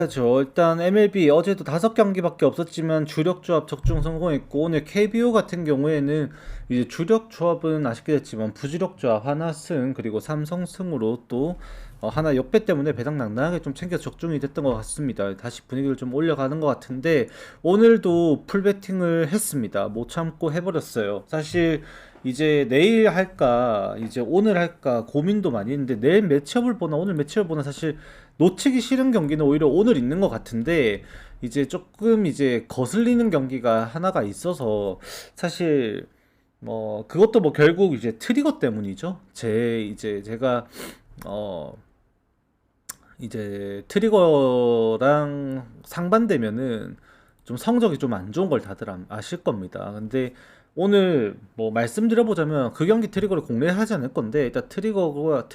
그렇죠. 일단 MLB 어제도 5경기밖에 없었지만 주력 조합 적중 성공했고, 오늘 KBO 같은 경우에는 이제 주력 조합은 아쉽게 됐지만 부주력 조합 하나 승, 그리고 삼성 승으로 또 하나 역배 때문에 배당당당하게 좀 챙겨 적중이 됐던 것 같습니다. 다시 분위기를 좀 올려가는 것 같은데, 오늘도 풀배팅을 했습니다. 못 참고 해버렸어요. 사실 이제 내일 할까 이제 오늘 할까 고민도 많이 했는데, 내일 매치업을 보나 오늘 매치업을 보나 사실 놓치기 싫은 경기는 오히려 오늘 있는 것 같은데, 이제 조금 이제 거슬리는 경기가 하나가 있어서, 사실 그것도 뭐 결국 이제 트리거 때문이죠. 제가 어 이제 트리거랑 상반되면은 좀 성적이 좀 안 좋은 걸 다들 아실 겁니다. 근데 오늘 뭐 말씀드려보자면, 그 경기 트리거를 공략하지 않을 건데, 일단 트리거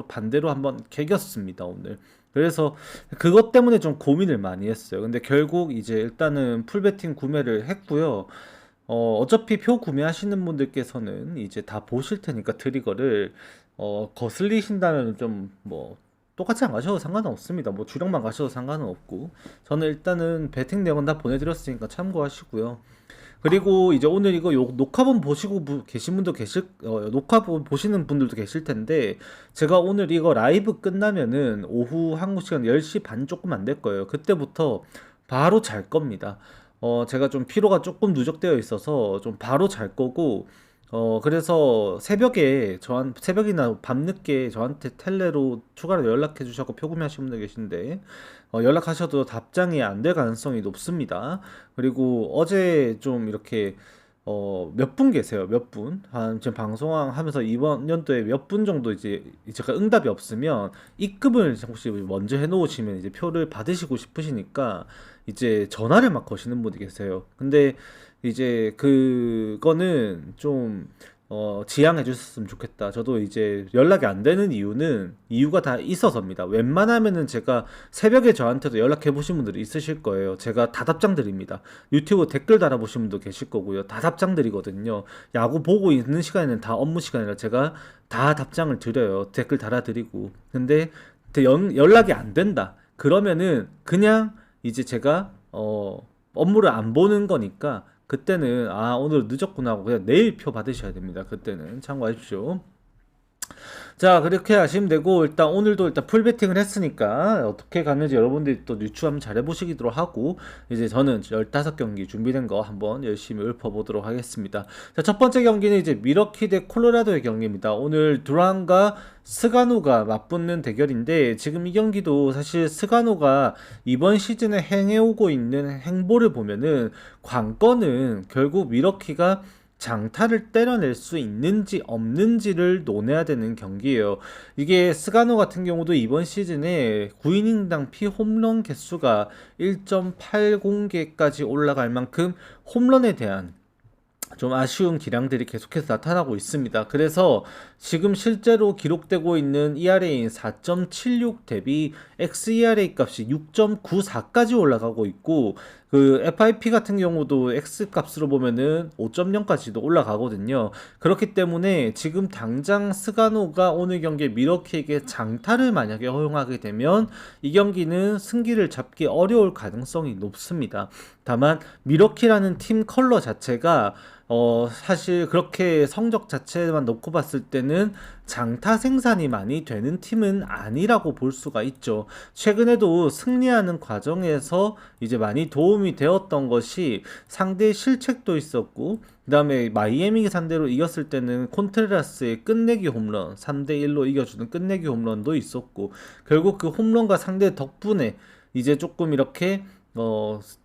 반대로 한번 개겼습니다 오늘. 그래서 그것 때문에 좀 고민을 많이 했어요. 근데 결국 이제 일단은 풀베팅 구매를 했고요. 어차피 표 구매하시는 분들께서는 이제 다 보실 테니까 트리거를 거슬리신다면 좀 뭐 똑같이 안 가셔도 상관은 없습니다. 뭐 주력만 가셔도 상관은 없고, 저는 일단은 배팅 내역은 다 보내드렸으니까 참고하시고요. 그리고 이제 오늘 이거 녹화본 보시고 계신 분도 녹화본 보시는 분들도 계실 텐데, 제가 오늘 이거 라이브 끝나면은 오후 한국 시간 10시 반 조금 안 될 거예요. 그때부터 바로 잘 겁니다. 제가 좀 피로가 조금 누적되어 있어서 좀 바로 잘 거고, 그래서 새벽이나 밤늦게 저한테 텔레로 추가로 연락해 주셔서 표구매하신 분들 계신데, 연락하셔도 답장이 안 될 가능성이 높습니다. 그리고 어제 좀 이렇게 몇 분 계세요. 몇 분? 한 지금 방송하면서 이번 연도에 몇 분 정도 이제 제가 응답이 없으면 입금을 혹시 먼저 해놓으시면 이제 표를 받으시고 싶으시니까 이제 전화를 막 거시는 분이 계세요. 근데 이제 그거는 좀 지양해 주셨으면 좋겠다. 저도 이제 연락이 안 되는 이유가 다 있어서입니다. 웬만하면은 제가 새벽에 저한테도 연락해 보신 분들이 있으실 거예요. 제가 다 답장 드립니다. 유튜브 댓글 달아보신 분도 계실 거고요. 다 답장 드리거든요. 야구 보고 있는 시간에는 다 업무 시간이라 제가 다 답장을 드려요. 댓글 달아드리고. 근데 연락이 안 된다. 그러면은 그냥 이제 제가 업무를 안 보는 거니까, 그때는 오늘 늦었구나 하고 그냥 내일 표 받으셔야 됩니다. 그때는 참고하십시오. 자, 그렇게 하시면 되고, 일단 오늘도 일단 풀베팅을 했으니까 어떻게 갔는지 여러분들이 또 유추 한번 잘 해보시도록 하고, 이제 저는 15경기 준비된 거 한번 열심히 읊어보도록 하겠습니다. 자, 첫 번째 경기는 이제 미러키 대 콜로라도의 경기입니다. 오늘 두란과 스가노가 맞붙는 대결인데, 지금 이 경기도 사실 스가노가 이번 시즌에 행해오고 있는 행보를 보면은 관건은 결국 미러키가 장타를 때려낼 수 있는지 없는지를 논해야 되는 경기예요. 이게 스가노 같은 경우도 이번 시즌에 9이닝당 피홈런 개수가 1.80개까지 올라갈 만큼 홈런에 대한 좀 아쉬운 기량들이 계속해서 나타나고 있습니다. 그래서 지금 실제로 기록되고 있는 ERA인 4.76 대비 xERA 값이 6.94까지 올라가고 있고, 그 FIP 같은 경우도 X 값으로 보면은 5.0까지도 올라가거든요. 그렇기 때문에 지금 당장 스가노가 오늘 경기에 미러키에게 장타를 만약에 허용하게 되면 이 경기는 승기를 잡기 어려울 가능성이 높습니다. 다만 미러키라는 팀 컬러 자체가 사실 그렇게 성적 자체만 놓고 봤을 때는 장타 생산이 많이 되는 팀은 아니라고 볼 수가 있죠. 최근에도 승리하는 과정에서 이제 많이 도움이 되었던 것이 상대의 실책도 있었고, 그 다음에 마이애미 상대로 이겼을 때는 콘트레라스의 끝내기 홈런 3대1로 이겨주는 끝내기 홈런도 있었고, 결국 그 홈런과 상대 덕분에 이제 조금 이렇게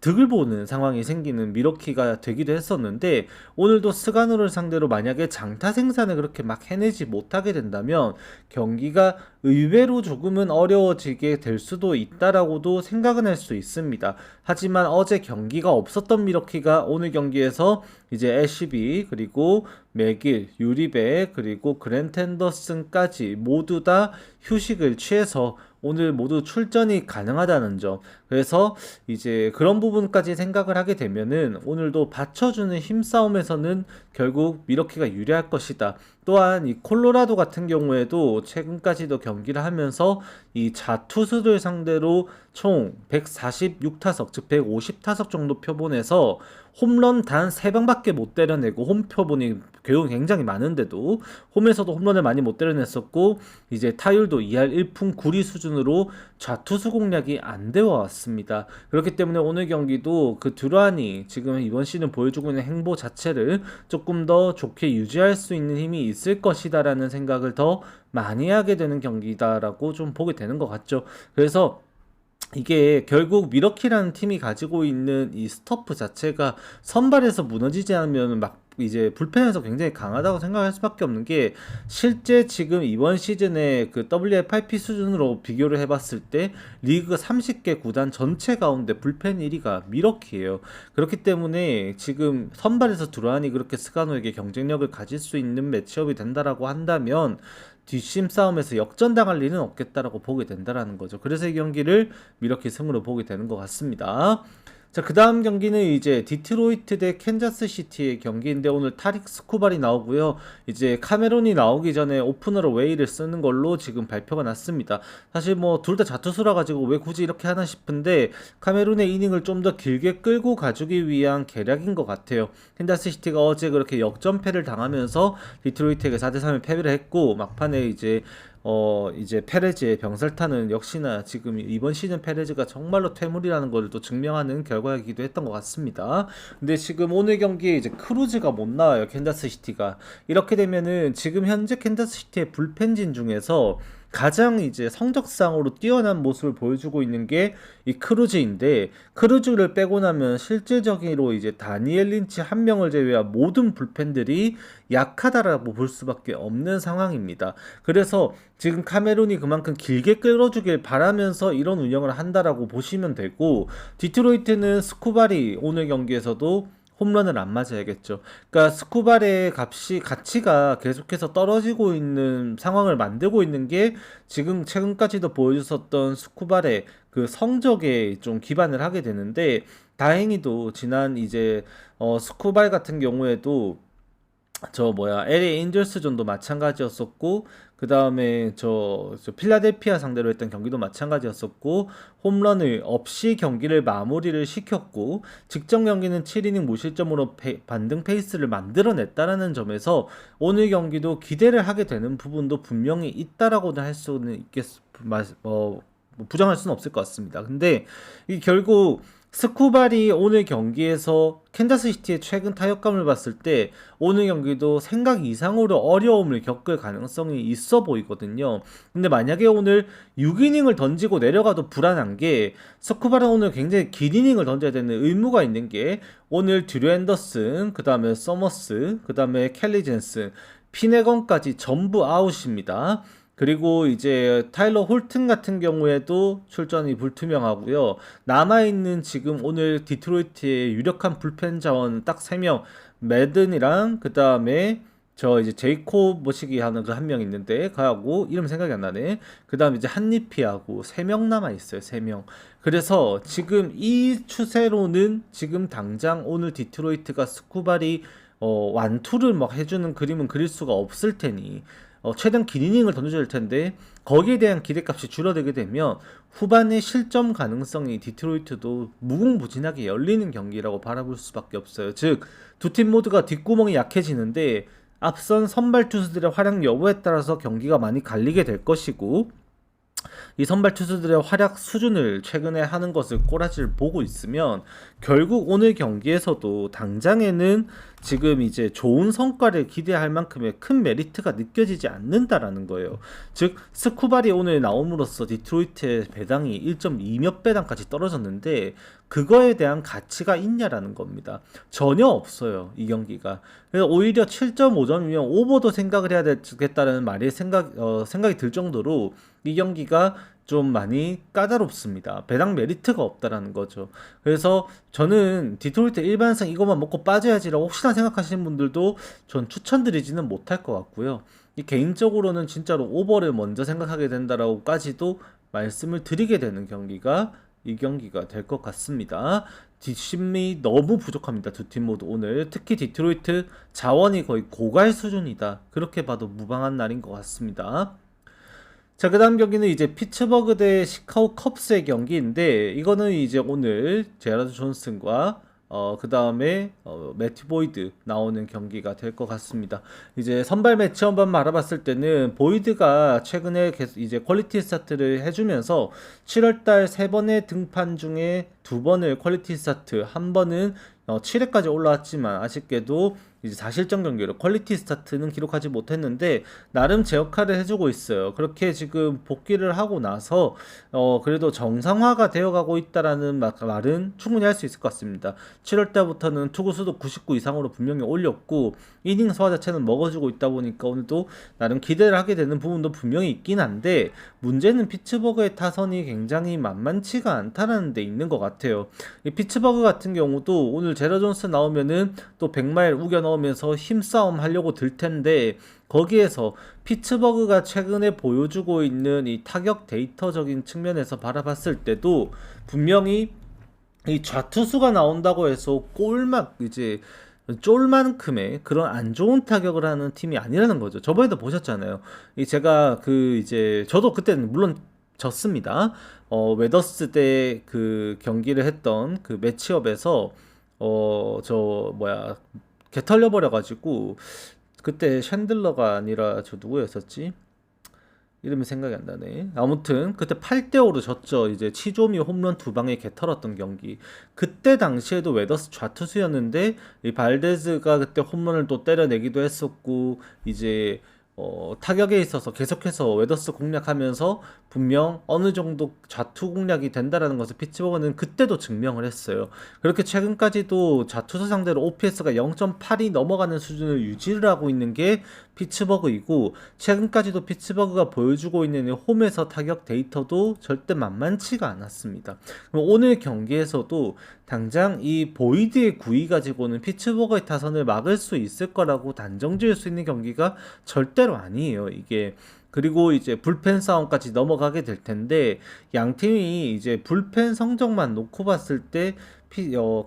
득을 보는 상황이 생기는 미러키가 되기도 했었는데, 오늘도 스가노를 상대로 만약에 장타 생산을 그렇게 막 해내지 못하게 된다면 경기가 의외로 조금은 어려워지게 될 수도 있다라고도 생각은 할 수 있습니다. 하지만 어제 경기가 없었던 미러키가 오늘 경기에서 이제 LCB, 그리고 맥일, 유리베, 그리고 그랜트 앤더슨까지 모두 다 휴식을 취해서 오늘 모두 출전이 가능하다는 점. 그래서 이제 그런 부분까지 생각을 하게 되면은 오늘도 받쳐주는 힘싸움에서는 결국 미러키가 유리할 것이다. 또한 이 콜로라도 같은 경우에도 최근까지도 경기를 하면서 이 자투수들 상대로 총 146타석, 즉 150타석 정도 표본에서 홈런 단 3방밖에 못 때려내고, 홈 표본이 굉장히 많은데도 홈에서도 홈런을 많이 못 때려냈었고, 이제 타율도 2할 1푼 9리 수준으로 좌투수 공략이 안 되어 왔습니다. 그렇기 때문에 오늘 경기도 그 듀란이 지금 이번 시즌 보여주고 있는 행보 자체를 조금 더 좋게 유지할 수 있는 힘이 있을 것이다라는 생각을 더 많이 하게 되는 경기다라고 좀 보게 되는 것 같죠. 그래서 이게 결국 미러키라는 팀이 가지고 있는 이 스토프 자체가 선발에서 무너지지 않으면 막 이제 불펜에서 굉장히 강하다고 생각할 수밖에 없는 게, 실제 지금 이번 시즌에 그 WFIP 수준으로 비교를 해봤을 때 리그 30개 구단 전체 가운데 불펜 1위가 미러키예요. 그렇기 때문에 지금 선발에서 두라니 그렇게 스가노에게 경쟁력을 가질 수 있는 매치업이 된다라고 한다면 뒷심 싸움에서 역전당할 일은 없겠다라고 보게 된다라는 거죠. 그래서 이 경기를 미러키 승으로 보게 되는 것 같습니다. 자, 그 다음 경기는 이제 디트로이트 대 캔자스 시티의 경기인데, 오늘 타릭 스쿠발이 나오고요. 이제 카메론이 나오기 전에 오프너로 웨이를 쓰는 걸로 지금 발표가 났습니다. 사실 뭐 둘 다 자투수라 가지고 왜 굳이 이렇게 하나 싶은데, 카메론의 이닝을 좀 더 길게 끌고 가주기 위한 계략인 것 같아요. 캔자스 시티가 어제 그렇게 역전패를 당하면서 디트로이트에게 4대3의 패배를 했고, 막판에 이제 페레즈의 병살타는 역시나 지금 이번 시즌 페레즈가 정말로 퇴물이라는 걸 또 증명하는 결과이기도 했던 것 같습니다. 근데 지금 오늘 경기에 이제 크루즈가 못 나와요, 캔자스 시티가. 이렇게 되면은 지금 현재 캔자스 시티의 불펜진 중에서 가장 이제 성적상으로 뛰어난 모습을 보여주고 있는 게 이 크루즈인데, 크루즈를 빼고 나면 실질적으로 이제 다니엘 린치 한 명을 제외한 모든 불펜들이 약하다라고 볼 수밖에 없는 상황입니다. 그래서 지금 카메론이 그만큼 길게 끌어주길 바라면서 이런 운영을 한다라고 보시면 되고, 디트로이트는 스쿠발이 오늘 경기에서도 홈런을 안 맞아야겠죠. 그러니까 스쿠발의 가치가 계속해서 떨어지고 있는 상황을 만들고 있는 게, 지금 최근까지도 보여줬었던 스쿠발의 그 성적에 좀 기반을 하게 되는데, 다행히도 지난 이제 스쿠발 같은 경우에도 LA 엔젤스전도 마찬가지였었고, 그 다음에 저 필라델피아 상대로 했던 경기도 마찬가지였었고, 홈런을 없이 경기를 마무리를 시켰고, 직전 경기는 7이닝 무실점으로 반등 페이스를 만들어냈다라는 점에서 오늘 경기도 기대를 하게 되는 부분도 분명히 있다라고는 할 수는 부정할 수는 없을 것 같습니다. 근데 이 결국 스쿠발이 오늘 경기에서 캔자스시티의 최근 타격감을 봤을 때 오늘 경기도 생각 이상으로 어려움을 겪을 가능성이 있어 보이거든요. 근데 만약에 오늘 6이닝을 던지고 내려가도 불안한 게, 스쿠발은 오늘 굉장히 긴 이닝을 던져야 되는 의무가 있는 게, 오늘 듀류 앤더슨, 그 다음에 서머스, 그 다음에 켈리 젠슨, 피네건까지 전부 아웃입니다. 그리고 이제 타일러 홀튼 같은 경우에도 출전이 불투명하고요. 남아있는 지금 오늘 디트로이트의 유력한 불펜 자원 딱 3명, 매든이랑 그 다음에 이제 제이콥 모시기 하는 그 한 명 있는데, 가하고 이름 생각이 안 나네. 그 다음에 이제 한니피하고 3명 남아있어요. 3명. 그래서 지금 이 추세로는 지금 당장 오늘 디트로이트가 스쿠발이 완투를 막 해주는 그림은 그릴 수가 없을 테니, 최대한 긴 이닝을 던져야 될 텐데, 거기에 대한 기대값이 줄어들게 되면 후반의 실점 가능성이 디트로이트도 무궁무진하게 열리는 경기라고 바라볼 수밖에 없어요. 즉, 두 팀 모두가 뒷구멍이 약해지는데, 앞선 선발 투수들의 활약 여부에 따라서 경기가 많이 갈리게 될 것이고, 이 선발 투수들의 활약 수준을 최근에 하는 것을 꼬라지를 보고 있으면 결국 오늘 경기에서도 당장에는 지금 이제 좋은 성과를 기대할 만큼의 큰 메리트가 느껴지지 않는다라는 거예요. 즉, 스쿠발이 오늘 나옴으로써 디트로이트의 배당이 1.2몇 배당까지 떨어졌는데, 그거에 대한 가치가 있냐라는 겁니다. 전혀 없어요, 이 경기가. 그래서 오히려 7.5점이면 오버도 생각을 해야 되겠다는 생각이 들 정도로 이 경기가 좀 많이 까다롭습니다. 배당 메리트가 없다라는 거죠. 그래서 저는 디트로이트 일반상 이것만 먹고 빠져야지라고 혹시나 생각하시는 분들도 전 추천드리지는 못할 것 같고요. 이 개인적으로는 진짜로 오버를 먼저 생각하게 된다라고까지도 말씀을 드리게 되는 경기가 이 경기가 될 것 같습니다. 뒷심이 너무 부족합니다. 두 팀 모두 오늘. 특히 디트로이트 자원이 거의 고갈 수준이다. 그렇게 봐도 무방한 날인 것 같습니다. 자, 그 다음 경기는 이제 피츠버그 대 시카고 컵스의 경기인데, 이거는 이제 오늘 제라드 존슨과 그 다음에 매튜 보이드 나오는 경기가 될 것 같습니다. 이제 선발 매치 한번 알아봤을 때는 보이드가 최근에 계속 이제 퀄리티 스타트를 해주면서 7월달 3번의 등판 중에 2번을 퀄리티 스타트, 한 번은 7회까지 올라왔지만 아쉽게도 이제 4실점 경기로 퀄리티 스타트는 기록하지 못했는데 나름 제 역할을 해주고 있어요. 그렇게 지금 복귀를 하고 나서 그래도 정상화가 되어가고 있다라는 말은 충분히 할 수 있을 것 같습니다. 7월 달부터는 투구수도 99 이상으로 분명히 올렸고 이닝 소화 자체는 먹어주고 있다 보니까 오늘도 나름 기대를 하게 되는 부분도 분명히 있긴 한데, 문제는 피츠버그의 타선이 굉장히 만만치가 않다라는 데 있는 것 같아요. 이 피츠버그 같은 경우도 오늘 제라 존스 나오면은 또 100마일 우겨 넣으면서 힘싸움 하려고 들 텐데, 거기에서 피츠버그가 최근에 보여주고 있는 이 타격 데이터적인 측면에서 바라봤을 때도 분명히 이 좌투수가 나온다고 해서 꼴막 이제 쫄만큼의 그런 안 좋은 타격을 하는 팀이 아니라는 거죠. 저번에도 보셨잖아요. 이 제가 그 이제 저도 그때는 물론 졌습니다. 웨더스 때 그 경기를 했던 그 매치업에서 저 뭐야 개 털려버려 가지고, 그때 챈들러가 아니라 저 누구였었지? 이름이 생각이 안 나네. 아무튼 그때 8대5로 졌죠. 이제 치조미 홈런 2방에 개 털었던 경기. 그때 당시에도 웨더스 좌투수였는데 이 발데즈가 그때 홈런을 또 때려내기도 했었고, 이제 타격에 있어서 계속해서 웨더스 공략하면서 분명 어느 정도 좌투 공략이 된다라는 것을 피츠버그는 그때도 증명을 했어요. 그렇게 최근까지도 좌투수 상대로 OPS가 0.8이 넘어가는 수준을 유지를 하고 있는 게 피츠버그이고, 최근까지도 피츠버그가 보여주고 있는 홈에서 타격 데이터도 절대 만만치가 않았습니다. 그럼 오늘 경기에서도 당장 이 보이드의 구위 가지고는 피츠버그의 타선을 막을 수 있을 거라고 단정 지을 수 있는 경기가 절대로 아니에요, 이게. 그리고 이제 불펜 싸움까지 넘어가게 될 텐데, 양 팀이 이제 불펜 성적만 놓고 봤을 때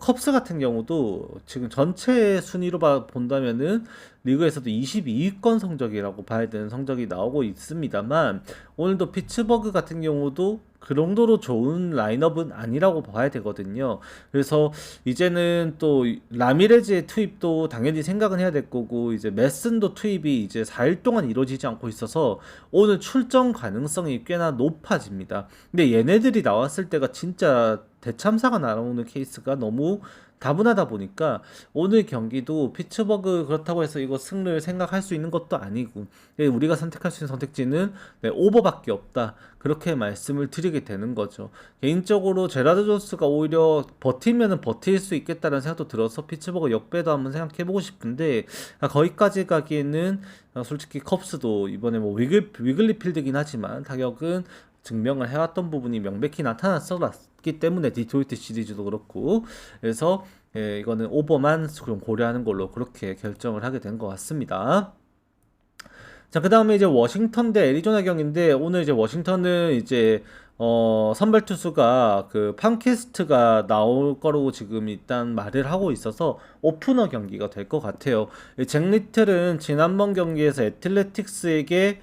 컵스 같은 경우도 지금 전체 순위로 본다면은 리그에서도 22위권 성적이라고 봐야 되는 성적이 나오고 있습니다만, 오늘도 피츠버그 같은 경우도 그 정도로 좋은 라인업은 아니라고 봐야 되거든요. 그래서 이제는 또 라미레즈의 투입도 당연히 생각은 해야 될 거고, 이제 메슨도 투입이 이제 4일 동안 이루어지지 않고 있어서 오늘 출전 가능성이 꽤나 높아집니다. 근데 얘네들이 나왔을 때가 진짜 대참사가 나오는 케이스가 너무 다분하다 보니까 오늘 경기도 피츠버그 그렇다고 해서 이거 승리를 생각할 수 있는 것도 아니고, 우리가 선택할 수 있는 선택지는 오버밖에 없다, 그렇게 말씀을 드리게 되는 거죠. 개인적으로 제라드 존스가 오히려 버티면은 버틸 수 있겠다는 생각도 들어서 피츠버그 역배도 한번 생각해보고 싶은데, 거기까지 가기에는 솔직히 컵스도 이번에 뭐 위글리 필드긴 하지만 타격은 증명을 해왔던 부분이 명백히 나타났었기 때문에, 디트로이트 시리즈도 그렇고, 그래서 이거는 오버만 좀 고려하는 걸로 그렇게 결정을 하게 된 것 같습니다. 자, 그 다음에 이제 워싱턴 대 애리조나 경기인데, 오늘 이제 워싱턴은 이제 선발 투수가 그 팜캐스트가 나올 거라고 지금 일단 말을 하고 있어서 오프너 경기가 될 것 같아요. 잭 리틀은 지난번 경기에서 애틀레틱스에게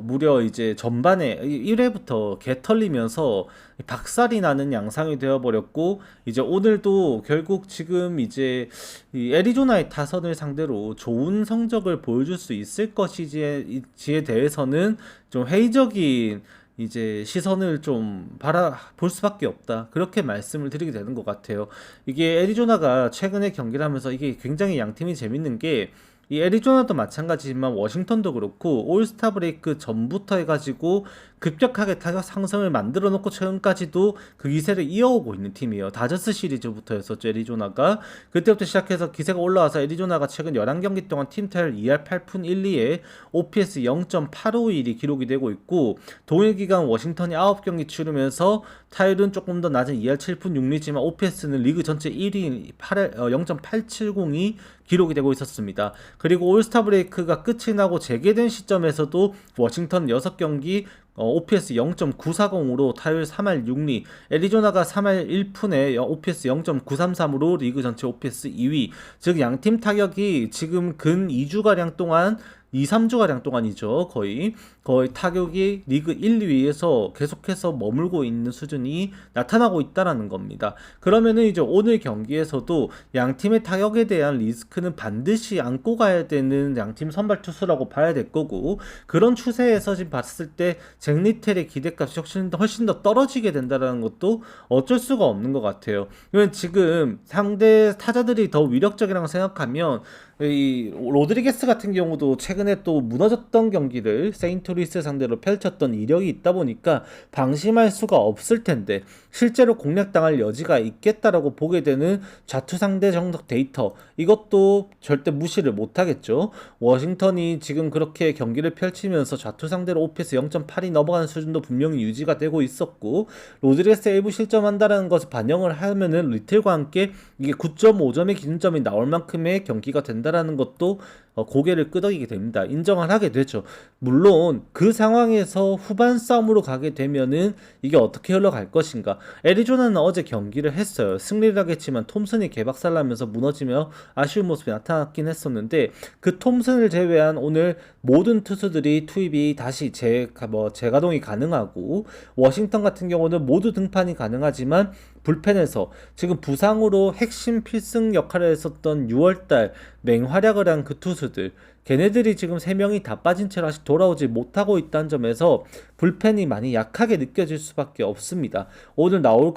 무려 이제 전반에 1회부터 개 털리면서 박살이 나는 양상이 되어버렸고, 이제 오늘도 결국 지금 이제 이 애리조나의 타선을 상대로 좋은 성적을 보여줄 수 있을 것이지에 대해서는 좀 회의적인 이제 시선을 좀 바라볼 수밖에 없다, 그렇게 말씀을 드리게 되는 것 같아요. 이게 애리조나가 최근에 경기를 하면서 이게 굉장히 양팀이 재밌는 게, 이 애리조나도 마찬가지지만 워싱턴도 그렇고 올스타 브레이크 전부터 해가지고 급격하게 타격 상승을 만들어 놓고 최근까지도 그 기세를 이어오고 있는 팀이에요. 다저스 시리즈부터 했었죠, 애리조나가. 그때부터 시작해서 기세가 올라와서 애리조나가 최근 11경기 동안 팀 타율 2할 8푼 1리에 OPS 0.851이 기록이 되고 있고, 동일 기간 워싱턴이 9경기 치르면서 타율은 조금 더 낮은 2할 7푼 6리지만 OPS는 리그 전체 1위인 0.870이 기록이 되고 있었습니다. 그리고 올스타 브레이크가 끝이 나고 재개된 시점에서도 워싱턴 6경기 OPS 0.940으로 타율 3할 6리, 애리조나가 3할 1푼에 OPS 0.933으로 리그 전체 OPS 2위. 즉 양팀 타격이 지금 근 2주가량 동안 2, 3주가량 동안이죠. 거의 타격이 리그 1, 2위에서 계속해서 머물고 있는 수준이 나타나고 있다라는 겁니다. 그러면은 이제 오늘 경기에서도 양 팀의 타격에 대한 리스크는 반드시 안고 가야 되는 양팀 선발 투수라고 봐야 될 거고, 그런 추세에서 지금 봤을 때 잭 리텔의 기대값이 훨씬 더 떨어지게 된다는 것도 어쩔 수가 없는 것 같아요. 왜냐면 지금 상대 타자들이 더 위력적이라고 생각하면 이 로드리게스 같은 경우도 최근에 또 무너졌던 경기를 세인트루이스 상대로 펼쳤던 이력이 있다 보니까 방심할 수가 없을 텐데, 실제로 공략당할 여지가 있겠다라고 보게 되는 좌투 상대 정석 데이터, 이것도 절대 무시를 못하겠죠. 워싱턴이 지금 그렇게 경기를 펼치면서 좌투 상대로 OPS 0.8이 넘어가는 수준도 분명히 유지가 되고 있었고, 로드리게스 일부 실점한다는 것을 반영을 하면은 리틀과 함께 이게 9.5점의 기준점이 나올 만큼의 경기가 된다라는 것도 고개를 끄덕이게 됩니다. 인정을 하게 되죠. 물론 그 상황에서 후반 싸움으로 가게 되면은 이게 어떻게 흘러갈 것인가. 애리조나는 어제 경기를 했어요. 승리를 하겠지만 톰슨이 개박살나면서 무너지며 아쉬운 모습이 나타났긴 했었는데, 그 톰슨을 제외한 오늘 모든 투수들이 투입이 다시 재가동이 가능하고, 워싱턴 같은 경우는 모두 등판이 가능하지만 불펜에서 지금 부상으로 핵심 필승 역할을 했었던 6월달 맹활약을 한 그 투수들, 걔네들이 지금 3명이 다 빠진 채로 아직 돌아오지 못하고 있다는 점에서 불펜이 많이 약하게 느껴질 수밖에 없습니다. 오늘 나올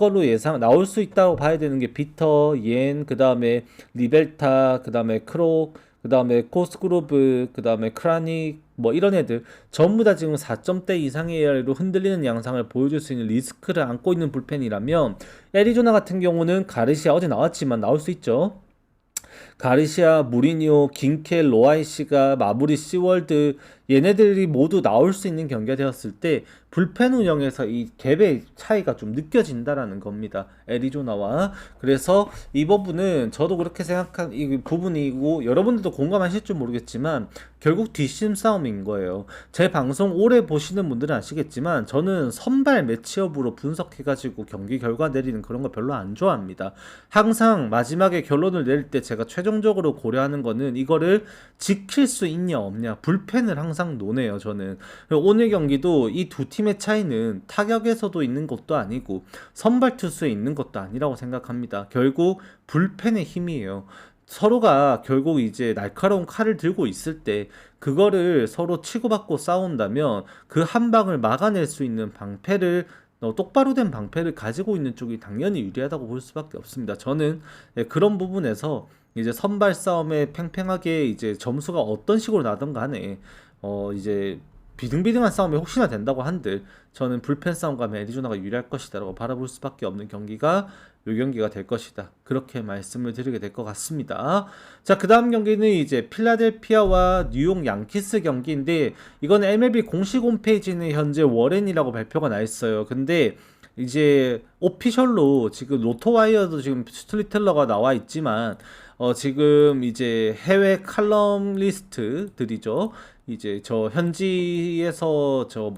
수 있다고 봐야 되는 게 비터, 옌, 그 다음에 리벨타, 그 다음에 크록, 그 다음에 코스그로브, 그 다음에 크라닉, 뭐 이런 애들 전부 다 지금 4점대 이상의 ERA로 흔들리는 양상을 보여줄 수 있는 리스크를 안고 있는 불펜이라면, 애리조나 같은 경우는 가르시아 어제 나왔지만 나올 수 있죠. 가르시아, 무리뉴, 긴켈, 로아이시가, 마무리, 시월드, 얘네들이 모두 나올 수 있는 경기가 되었을 때 불펜 운영에서 이 갭의 차이가 좀 느껴진다라는 겁니다. 애리조나와. 그래서 이 부분은 저도 그렇게 생각한 이 부분이고, 여러분들도 공감하실 줄 모르겠지만 결국 뒷심 싸움인 거예요. 제 방송 오래 보시는 분들은 아시겠지만 저는 선발 매치업으로 분석해가지고 경기 결과 내리는 그런 거 별로 안 좋아합니다. 항상 마지막에 결론을 내릴 때 제가 최종적으로 고려하는 거는 이거를 지킬 수 있냐 없냐, 불펜을 항상 논해요. 저는 오늘 경기도 이 두 팀의 차이는 타격에서도 있는 것도 아니고 선발 투수에 있는 것도 아니라고 생각합니다. 결국 불펜의 힘이에요. 서로가 결국 이제 날카로운 칼을 들고 있을 때 그거를 서로 치고받고 싸운다면 그 한 방을 막아낼 수 있는 방패를, 똑바로 된 방패를 가지고 있는 쪽이 당연히 유리하다고 볼 수밖에 없습니다. 저는 그런 부분에서 이제 선발 싸움에 팽팽하게 이제 점수가 어떤 식으로 나든 간에 이제 비등비등한 싸움이 혹시나 된다고 한들 저는 불펜 싸움 가면 애리조나가 유리할 것이다 라고 바라볼 수밖에 없는 경기가 요 경기가 될 것이다, 그렇게 말씀을 드리게 될 것 같습니다. 자, 그 다음 경기는 이제 필라델피아와 뉴욕 양키스 경기인데, 이건 MLB 공식 홈페이지는 현재 워렌이라고 발표가 나 있어요. 근데 이제 오피셜로 지금 로토와이어도 지금 스토리텔러가 나와 있지만 지금 이제 해외 칼럼리스트들이죠. 이제 저 현지에서 저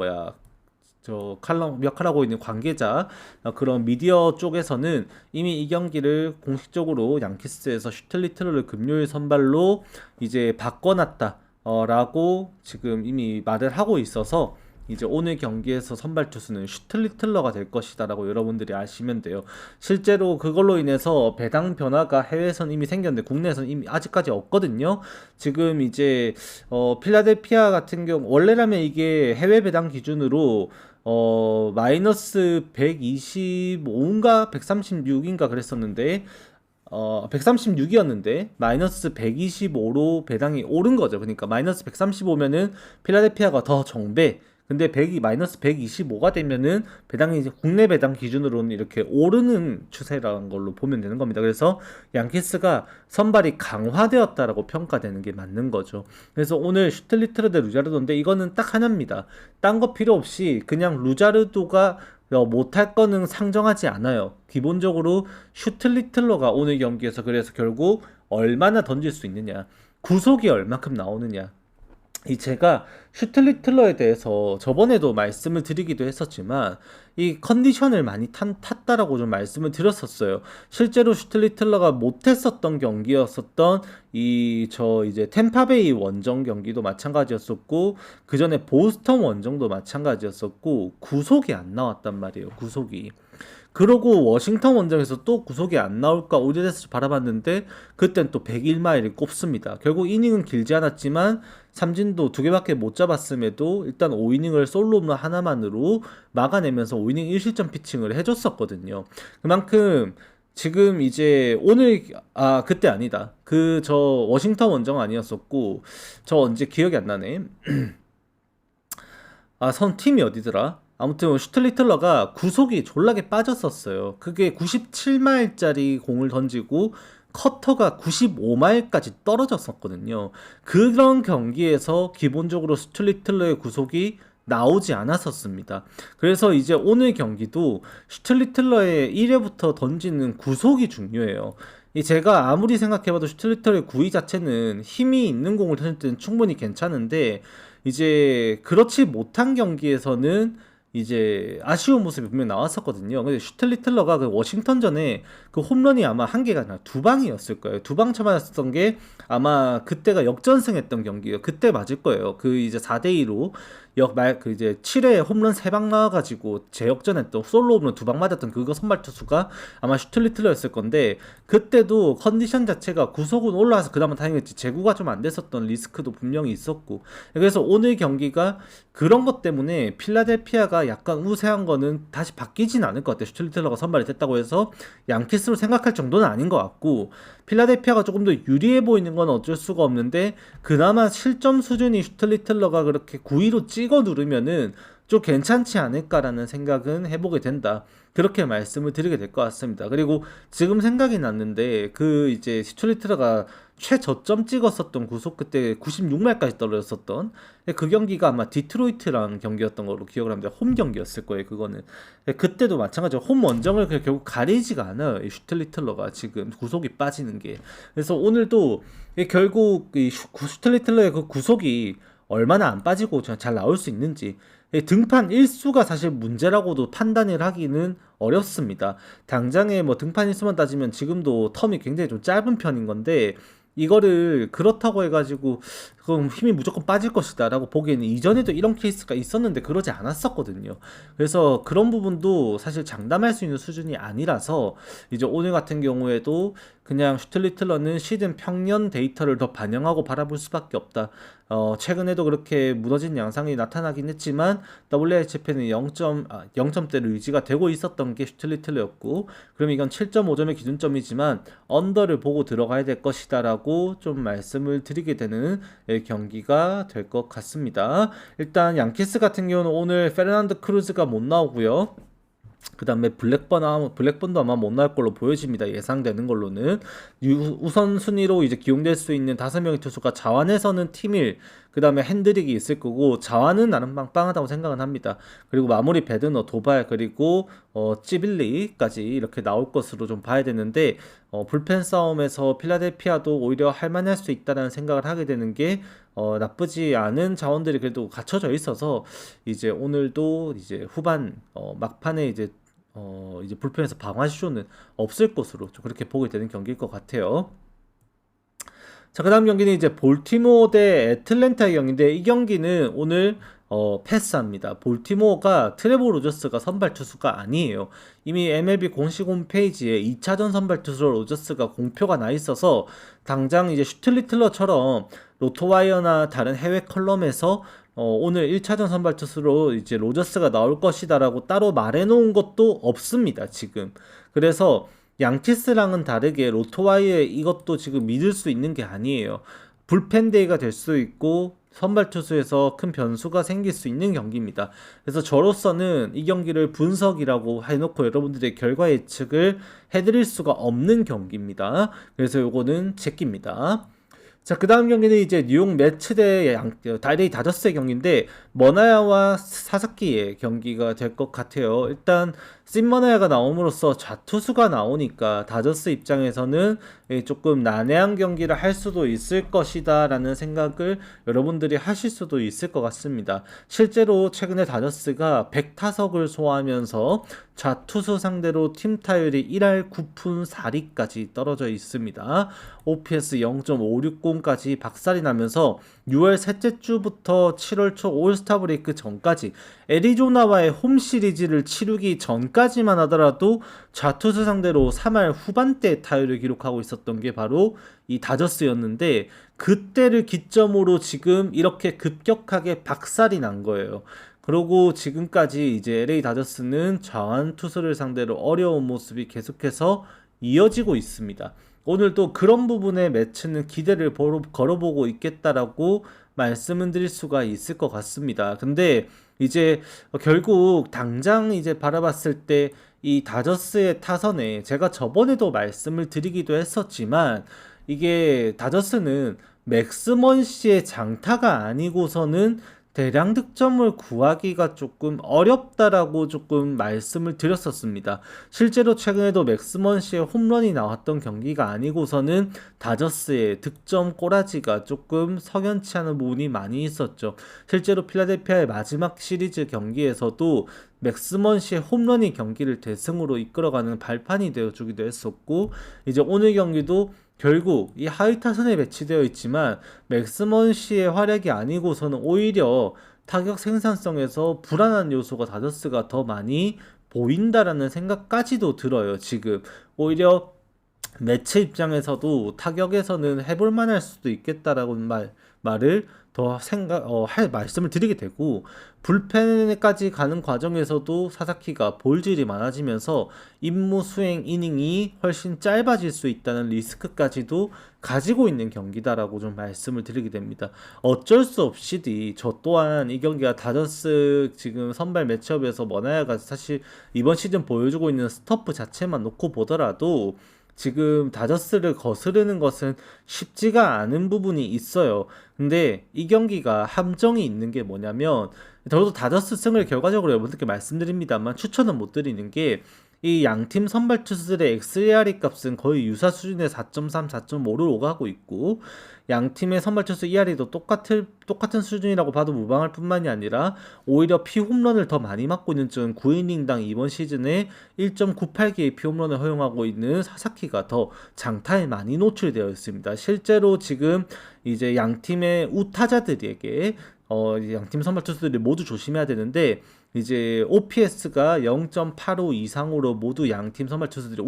칼럼 역할하고 있는 관계자, 그런 미디어 쪽에서는 이미 이 경기를 공식적으로 양키스에서 슈틀리틀러를 금요일 선발로 이제 바꿔놨다 라고 지금 이미 말을 하고 있어서 이제 오늘 경기에서 선발 투수는 슈틀리틀러가 될 것이다 라고 여러분들이 아시면 돼요. 실제로 그걸로 인해서 배당 변화가 해외에선 이미 생겼는데 국내에서는 이미 아직까지 없거든요. 지금 이제 필라델피아 같은 경우 원래라면 이게 해외 배당 기준으로 마이너스 125인가 136인가 그랬었는데 136이었는데 마이너스 125로 배당이 오른 거죠. 그러니까 마이너스 135면은 필라델피아가 더 정배, 근데 마이너스 125가 되면은 배당이 이제 국내 배당 기준으로는 이렇게 오르는 추세라는 걸로 보면 되는 겁니다. 그래서 양키스가 선발이 강화되었다라고 평가되는 게 맞는 거죠. 그래서 오늘 슈틀리트러 대 루자르도인데 이거는 딱 하나입니다. 딴 거 필요 없이 그냥 루자르도가 못할 거는 상정하지 않아요. 기본적으로 슈틀리틀러가 오늘 경기에서 그래서 결국 얼마나 던질 수 있느냐, 구속이 얼마큼 나오느냐, 이 제가 슈틸리틀러에 대해서 저번에도 말씀을 드리기도 했었지만 이 컨디션을 많이 탔다라고 좀 말씀을 드렸었어요. 실제로 슈틸리틀러가 못했었던 경기였었던 이 저 이제 템파베이 원정 경기도 마찬가지였었고 그 전에 보스턴 원정도 마찬가지였었고 구속이 안 나왔단 말이에요. 구속이. 그러고 워싱턴 원정에서 또 구속이 안 나올까 오래돼서 바라봤는데 그땐 또 101마일을 꼽습니다. 결국 이닝은 길지 않았지만 삼진도 두 개밖에 못 잡았음에도 일단 5이닝을 솔로 홈런 하나만으로 막아내면서 5이닝 1실점 피칭을 해줬었거든요. 그만큼 지금 이제 오늘 그때 아니다. 그 저 워싱턴 원정 아니었었고 저 언제 기억이 안 나네. 선 팀이 어디더라? 아무튼 슈틀리틀러가 구속이 졸라게 빠졌었어요. 그게 97마일짜리 공을 던지고 커터가 95마일까지 떨어졌었거든요. 그런 경기에서 기본적으로 슈틀리틀러의 구속이 나오지 않았었습니다. 그래서 이제 오늘 경기도 슈틀리틀러의 1회부터 던지는 구속이 중요해요. 이 제가 아무리 생각해봐도 슈틀리틀러의 구위 자체는 힘이 있는 공을 던질 때는 충분히 괜찮은데 이제 그렇지 못한 경기에서는 이제 아쉬운 모습이 분명 나왔었거든요. 근데 슈틀리틀러가 그 워싱턴전에 그 홈런이 아마 한 개가 아니라 두 방이었을 거예요. 두 방 쳐맞았던 게 아마 그때가 역전승했던 경기예요. 그때 맞을 거예요. 그 이제 4대2로 그 이제 7회 홈런 3방 나와가지고 재역전했던 솔로 홈런 2방 맞았던 그거 선발 투수가 아마 슈틀리틀러였을 건데 그때도 컨디션 자체가 구속은 올라와서 그나마 다행이었지 제구가 좀 안 됐었던 리스크도 분명히 있었고 그래서 오늘 경기가 그런 것 때문에 필라델피아가 약간 우세한 거는 다시 바뀌진 않을 것 같아요. 슈틀리틀러가 선발이 됐다고 해서 양키스로 생각할 정도는 아닌 것 같고 필라델피아가 조금 더 유리해 보이는 건 어쩔 수가 없는데 그나마 실점 수준이 슈틀리틀러가 그렇게 9위로 찍어 누르면은 좀 괜찮지 않을까라는 생각은 해보게 된다. 그렇게 말씀을 드리게 될 것 같습니다. 그리고 지금 생각이 났는데 그 이제 슈틸리트러가 최저점 찍었었던 구속 그때 96마일까지 떨어졌었던 그 경기가 아마 디트로이트랑 경기였던 걸로 기억을 합니다. 홈 경기였을 거예요. 그거는 그때도 마찬가지로 홈 원정을 결국 가리지가 않아요. 이 슈틸리틀러가 지금 구속이 빠지는 게 그래서 오늘도 결국 이 슈틸리틀러의 그 구속이 얼마나 안 빠지고 잘 나올 수 있는지 등판 일수가 사실 문제라고도 판단을 하기는 어렵습니다. 당장에 뭐 등판 일수만 따지면 지금도 텀이 굉장히 좀 짧은 편인 건데 이거를 그렇다고 해가지고 그럼 힘이 무조건 빠질 것이다 라고 보기에는 이전에도 이런 케이스가 있었는데 그러지 않았었거든요. 그래서 그런 부분도 사실 장담할 수 있는 수준이 아니라서 이제 오늘 같은 경우에도 그냥 슈틸리틀러는 시즌 평년 데이터를 더 반영하고 바라볼 수밖에 없다. 최근에도 그렇게 무너진 양상이 나타나긴 했지만 WHP는 0점대로 유지가 되고 있었던 게 슈틸리틀러였고 그럼 이건 7.5점의 기준점이지만 언더를 보고 들어가야 될 것이다 라고 좀 말씀을 드리게 되는 경기가 될 것 같습니다. 일단 양키스 같은 경우는 오늘 페르난도 크루즈가 못 나오고요. 그 다음에 블랙번도 아마 못 나올 걸로 보여집니다. 예상되는 걸로는 우선 순위로 이제 기용될 수 있는 5명의 투수가 자완에서는 티밀 그 다음에 핸드릭이 있을 거고 자완은 나름 빵빵하다고 생각은 합니다. 그리고 마무리 베드너, 도발 그리고 찌빌리까지 이렇게 나올 것으로 좀 봐야 되는데 불펜 싸움에서 필라델피아도 오히려 할만할 수 있다는 생각을 하게 되는 게 나쁘지 않은 자원들이 그래도 갖춰져 있어서 이제 오늘도 이제 후반 막판에 이제 불펜에서 방어쇼는 없을 것으로 좀 그렇게 보게 되는 경기일 것 같아요. 자, 그 다음 경기는 이제 볼티모어 대 애틀랜타의 경기인데 이 경기는 오늘 패스합니다. 볼티모어가 트레버 로저스가 선발 투수가 아니에요. 이미 MLB 공식 홈페이지에 2차전 선발 투수로 로저스가 공표가 나 있어서 당장 이제 슈틸리틀러처럼 로토와이어나 다른 해외 컬럼에서 오늘 1차전 선발 투수로 이제 로저스가 나올 것이다라고 따로 말해놓은 것도 없습니다, 지금. 그래서 양키스랑은 다르게 로토와이어 이것도 지금 믿을 수 있는 게 아니에요. 불펜데이가 될 수 있고 선발 투수에서 큰 변수가 생길 수 있는 경기입니다. 그래서 저로서는 이 경기를 분석이라고 해놓고 여러분들의 결과 예측을 해드릴 수가 없는 경기입니다. 그래서 요거는 제끼입니다. 자, 그 다음 경기는 이제 뉴욕 매츠 대 LA 다저스의 경기인데, 머나야와 사사키의 경기가 될 것 같아요. 일단, 신 머나야가 나옴으로써 좌투수가 나오니까, 다저스 입장에서는 조금 난해한 경기를 할 수도 있을 것이다 라는 생각을 여러분들이 하실 수도 있을 것 같습니다. 실제로 최근에 다저스가 100타석을 소화하면서 좌투수 상대로 팀 타율이 1할 9푼 4리까지 떨어져 있습니다. OPS 0.560까지 박살이 나면서 6월 셋째 주부터 7월 초 올스타 브레이크 전까지 애리조나와의 홈 시리즈를 치르기 전까지만 하더라도 좌투수 상대로 3할 후반대 타율을 기록하고 있었던 게 바로 이 다저스였는데, 그때를 기점으로 지금 이렇게 급격하게 박살이 난 거예요. 그리고 지금까지 이제 LA 다저스는 좌완 투수를 상대로 어려운 모습이 계속해서 이어지고 있습니다. 오늘도 그런 부분에 매치는 기대를 걸어보고 있겠다라고 말씀을 드릴 수가 있을 것 같습니다. 근데 이제 결국 당장 이제 바라봤을 때 이 다저스의 타선에, 제가 저번에도 말씀을 드리기도 했었지만, 이게 다저스는 맥스먼시의 장타가 아니고서는 대량 득점을 구하기가 조금 어렵다라고 조금 말씀을 드렸었습니다. 실제로 최근에도 맥스먼시의 홈런이 나왔던 경기가 아니고서는 다저스의 득점 꼬라지가 조금 석연치 않은 부분이 많이 있었죠. 실제로 필라델피아의 마지막 시리즈 경기에서도 맥스먼시의 홈런이 경기를 대승으로 이끌어가는 발판이 되어주기도 했었고, 이제 오늘 경기도 결국 이 하위 타선에 배치되어 있지만 맥스먼시의 활약이 아니고서는 오히려 타격 생산성에서 불안한 요소가 다저스가 더 많이 보인다라는 생각까지도 들어요. 지금 오히려 매체 입장에서도 타격에서는 해볼 만할 수도 있겠다라고 말을 더 할 말씀을 드리게 되고, 불펜까지 가는 과정에서도 사사키가 볼질이 많아지면서 임무 수행 이닝이 훨씬 짧아질 수 있다는 리스크까지도 가지고 있는 경기다라고 좀 말씀을 드리게 됩니다. 어쩔 수 없이 저 또한 이 경기가 다저스 지금 선발 매치업에서 머나야가 사실 이번 시즌 보여주고 있는 스토프 자체만 놓고 보더라도 지금 다저스를 거스르는 것은 쉽지가 않은 부분이 있어요. 근데 이 경기가 함정이 있는 게 뭐냐면, 저도 다저스 승을 결과적으로 여러분들께 말씀드립니다만 추천은 못 드리는 게, 이 양팀 선발 투수들의 xARE 값은 거의 유사 수준의 4.3, 4.5를 오가고 있고, 양팀의 선발 투수 ERA도 똑같은 수준이라고 봐도 무방할 뿐만이 아니라 오히려 피홈런을 더 많이 맞고 있는 중 9이닝당 이번 시즌에 1.98개의 피홈런을 허용하고 있는 사사키가 더 장타에 많이 노출되어 있습니다. 실제로 지금 이제 양팀의 우타자들에게 양팀 선발 투수들이 모두 조심해야 되는데, 이제 OPS가 0.85 이상으로 모두 양팀 선발 투수들이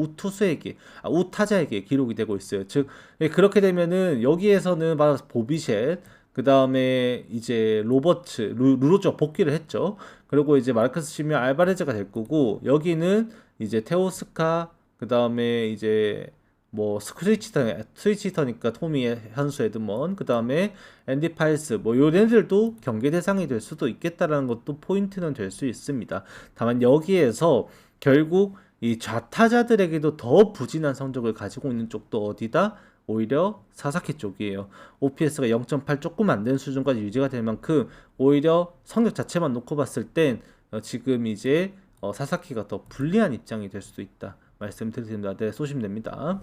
우타자에게 기록이 되고 있어요. 즉 그렇게 되면은 여기에서는 바로 보비셋, 그 다음에 이제 루로저 복귀를 했죠. 그리고 이제 마르커스 시미오 알바레즈가 될 거고, 여기는 이제 테오스카, 그 다음에 이제 뭐 스위치터니까 토미 현수 에드먼, 그 다음에 앤디 파이스, 뭐 요네들도 경계 대상이 될 수도 있겠다라는 것도 포인트는 될 수 있습니다. 다만 여기에서 결국 이 좌타자들에게도 더 부진한 성적을 가지고 있는 쪽도 어디다? 오히려 사사키 쪽이에요. OPS가 0.8 조금 안 되는 수준까지 유지가 될 만큼 오히려 성적 자체만 놓고 봤을 땐 지금 이제 사사키가 더 불리한 입장이 될 수도 있다 말씀드립니다. 네, 쏘시면 됩니다.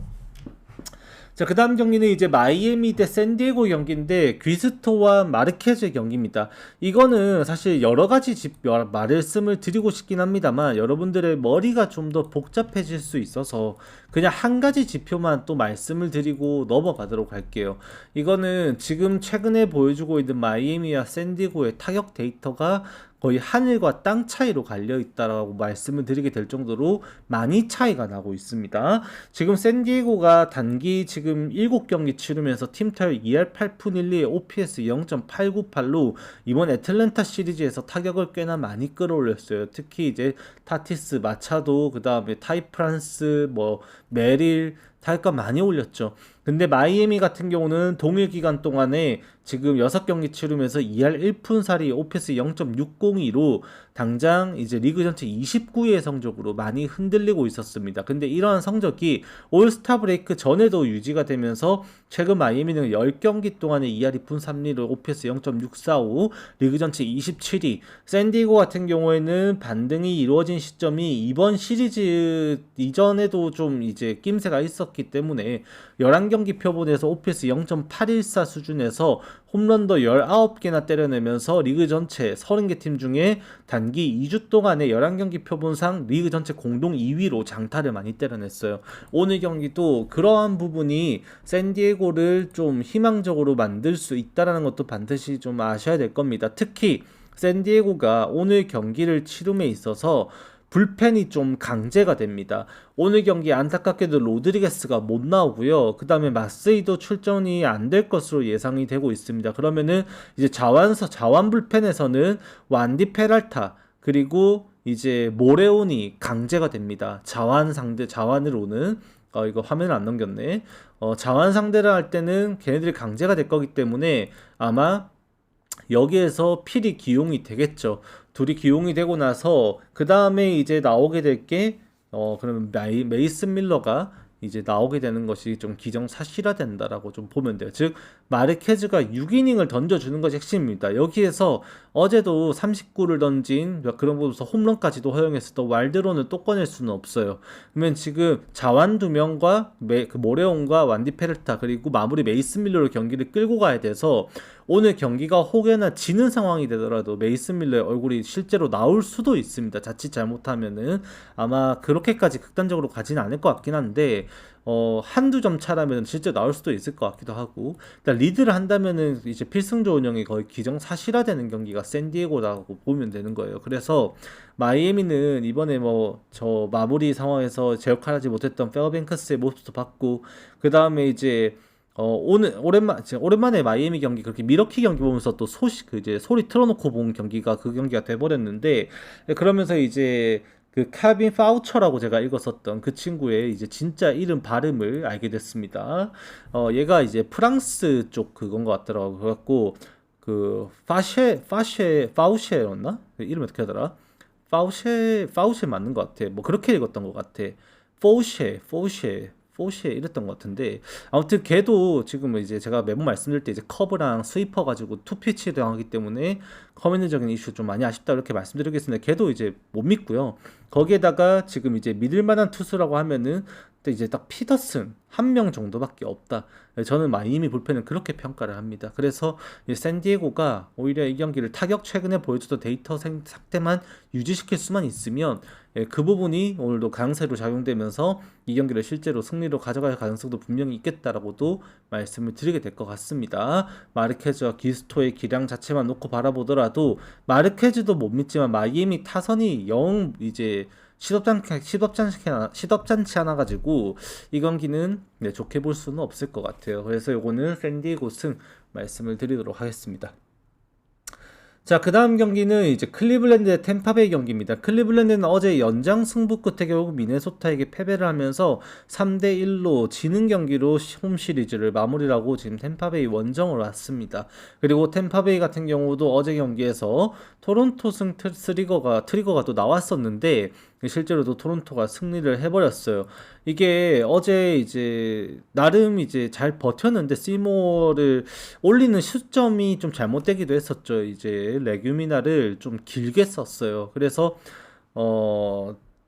자, 그 다음 경기는 이제 마이애미 대 샌디에고 경기인데, 귀스토와 마르케즈의 경기입니다. 이거는 사실 여러가지 말씀을 드리고 싶긴 합니다만 여러분들의 머리가 좀 더 복잡해질 수 있어서 그냥 한 가지 지표만 또 말씀을 드리고 넘어가도록 할게요. 이거는 지금 최근에 보여주고 있는 마이애미와 샌디에고의 타격 데이터가 거의 하늘과 땅 차이로 갈려 있다라고 말씀을 드리게 될 정도로 많이 차이가 나고 있습니다. 지금 샌디에고가 단기 지금 7경기 치르면서 팀 타율 2할 8푼 1리에 OPS 0.898로 이번 애틀랜타 시리즈에서 타격을 꽤나 많이 끌어올렸어요. 특히 이제 타티스, 마차도, 그 다음에 타이프란스, 뭐 메릴 타격감 많이 올렸죠. 근데 마이애미 같은 경우는 동일 기간 동안에 지금 6경기 치르면서 2할 1푼 4리 OPS 0.602로 당장 이제 리그 전체 29위의 성적으로 많이 흔들리고 있었습니다. 근데 이러한 성적이 올스타 브레이크 전에도 유지가 되면서 최근 마이애미는 10경기 동안에 2할 2푼 3리로 OPS 0.645, 리그 전체 27위. 샌디에고 같은 경우에는 반등이 이루어진 시점이 이번 시리즈 이전에도 좀 이제 낌새가 있었기 때문에 11경기 표본에서 OPS 0.814 수준에서 홈런도 19개나 때려내면서 리그 전체 30개 팀 중에 단기 2주 동안에 11경기 표본상 리그 전체 공동 2위로 장타를 많이 때려냈어요. 오늘 경기도 그러한 부분이 샌디에고를 좀 희망적으로 만들 수 있다는 것도 반드시 좀 아셔야 될 겁니다. 특히 샌디에고가 오늘 경기를 치rum에 있어서 불펜이 좀 강제가 됩니다. 오늘 경기 안타깝게도 로드리게스가 못 나오고요. 그 다음에 마스이도 출전이 안 될 것으로 예상이 되고 있습니다. 그러면은 이제 자완 불펜에서는 완디 페랄타 그리고 이제 모레온이 강제가 됩니다. 자완으로는 이거 화면을 안 넘겼네. 자완 상대를 할 때는 걔네들이 강제가 될 거기 때문에 아마 여기에서 필이 기용이 되겠죠. 둘이 기용이 되고 나서 그 다음에 이제 나오게 될 게 그러면 메이슨 밀러가 이제 나오게 되는 것이 좀 기정사실화된다라고 좀 보면 돼요. 즉 마르케즈가 6이닝을 던져주는 것이 핵심입니다. 여기에서 어제도 39를 던진 그런 곳에서 홈런까지도 허용했었던 왈드론을 또 꺼낼 수는 없어요. 그러면 지금 자완 2명과 그 모레온과 완디 페르타 그리고 마무리 메이슨 밀러로 경기를 끌고 가야 돼서 오늘 경기가 혹여나 지는 상황이 되더라도 메이슨 밀러의 얼굴이 실제로 나올 수도 있습니다. 자칫 잘못하면은 아마 그렇게까지 극단적으로 가지는 않을 것 같긴 한데 한두 점 차라면 실제 나올 수도 있을 것 같기도 하고 일단 리드를 한다면은 이제 필승조 운영이 거의 기정사실화되는 경기가 샌디에고라고 보면 되는 거예요. 그래서 마이애미는 이번에 뭐 저 마무리 상황에서 제 역할하지 못했던 페어뱅크스의 모습도 봤고 그 다음에 이제 오늘 오랜만에 마이애미 경기 그렇게 미러키 경기 보면서 또 이제 소리 틀어놓고 본 경기가 그 경기가 돼버렸는데 그러면서 이제 그 칼빈 파우처라고 제가 읽었었던 그 친구의 이제 진짜 이름 발음을 알게 됐습니다. 얘가 이제 프랑스 쪽 그건 것 같더라고. 그래갖고 그 파우셰였나? 이름이 어떻게 하더라? 파우셰 맞는 것 같아. 뭐 그렇게 읽었던 것 같아. 포시에 이랬던 것 같은데 아무튼 걔도 지금 이제 제가 매번 말씀드릴 때 이제 커브랑 스위퍼 가지고 투피치 당하기 때문에 커뮤니적인 이슈 좀 많이 아쉽다 이렇게 말씀드리겠습니다. 걔도 이제 못 믿고요. 거기에다가 지금 이제 믿을 만한 투수라고 하면은 또 이제 딱 피더슨 한 명 정도밖에 없다. 저는 마이애미 불펜은 그렇게 평가를 합니다. 그래서 샌디에고가 오히려 이 경기를 타격 최근에 보여줬던 데이터 상태만 유지시킬 수만 있으면 그 부분이 오늘도 강세로 작용되면서 이 경기를 실제로 승리로 가져갈 가능성도 분명히 있겠다라고도 말씀을 드리게 될 것 같습니다. 마르케즈와 기스토의 기량 자체만 놓고 바라보더라도 마르케즈도 못 믿지만 마이애미 타선이 영 이제 시덥잖지 않아 가지고 이 경기는 좋게 볼 수는 없을 것 같아요. 그래서 요거는 샌디에고 승 말씀을 드리도록 하겠습니다. 자, 그 다음 경기는 이제 클리블랜드의 템파베이 경기입니다. 클리블랜드는 어제 연장 승부 끝에 결국 미네소타에게 패배를 하면서 3대1로 지는 경기로 홈 시리즈를 마무리하고 지금 템파베이 원정으로 왔습니다. 그리고 템파베이 같은 경우도 어제 경기에서 토론토 트리거가 또 나왔었는데 실제로도 토론토가 승리를 해버렸어요. 이게 어제 이제 나름 이제 잘 버텼는데 시모어를 올리는 시점이 좀 잘못되기도 했었죠. 이제 레규미나를 좀 길게 썼어요. 그래서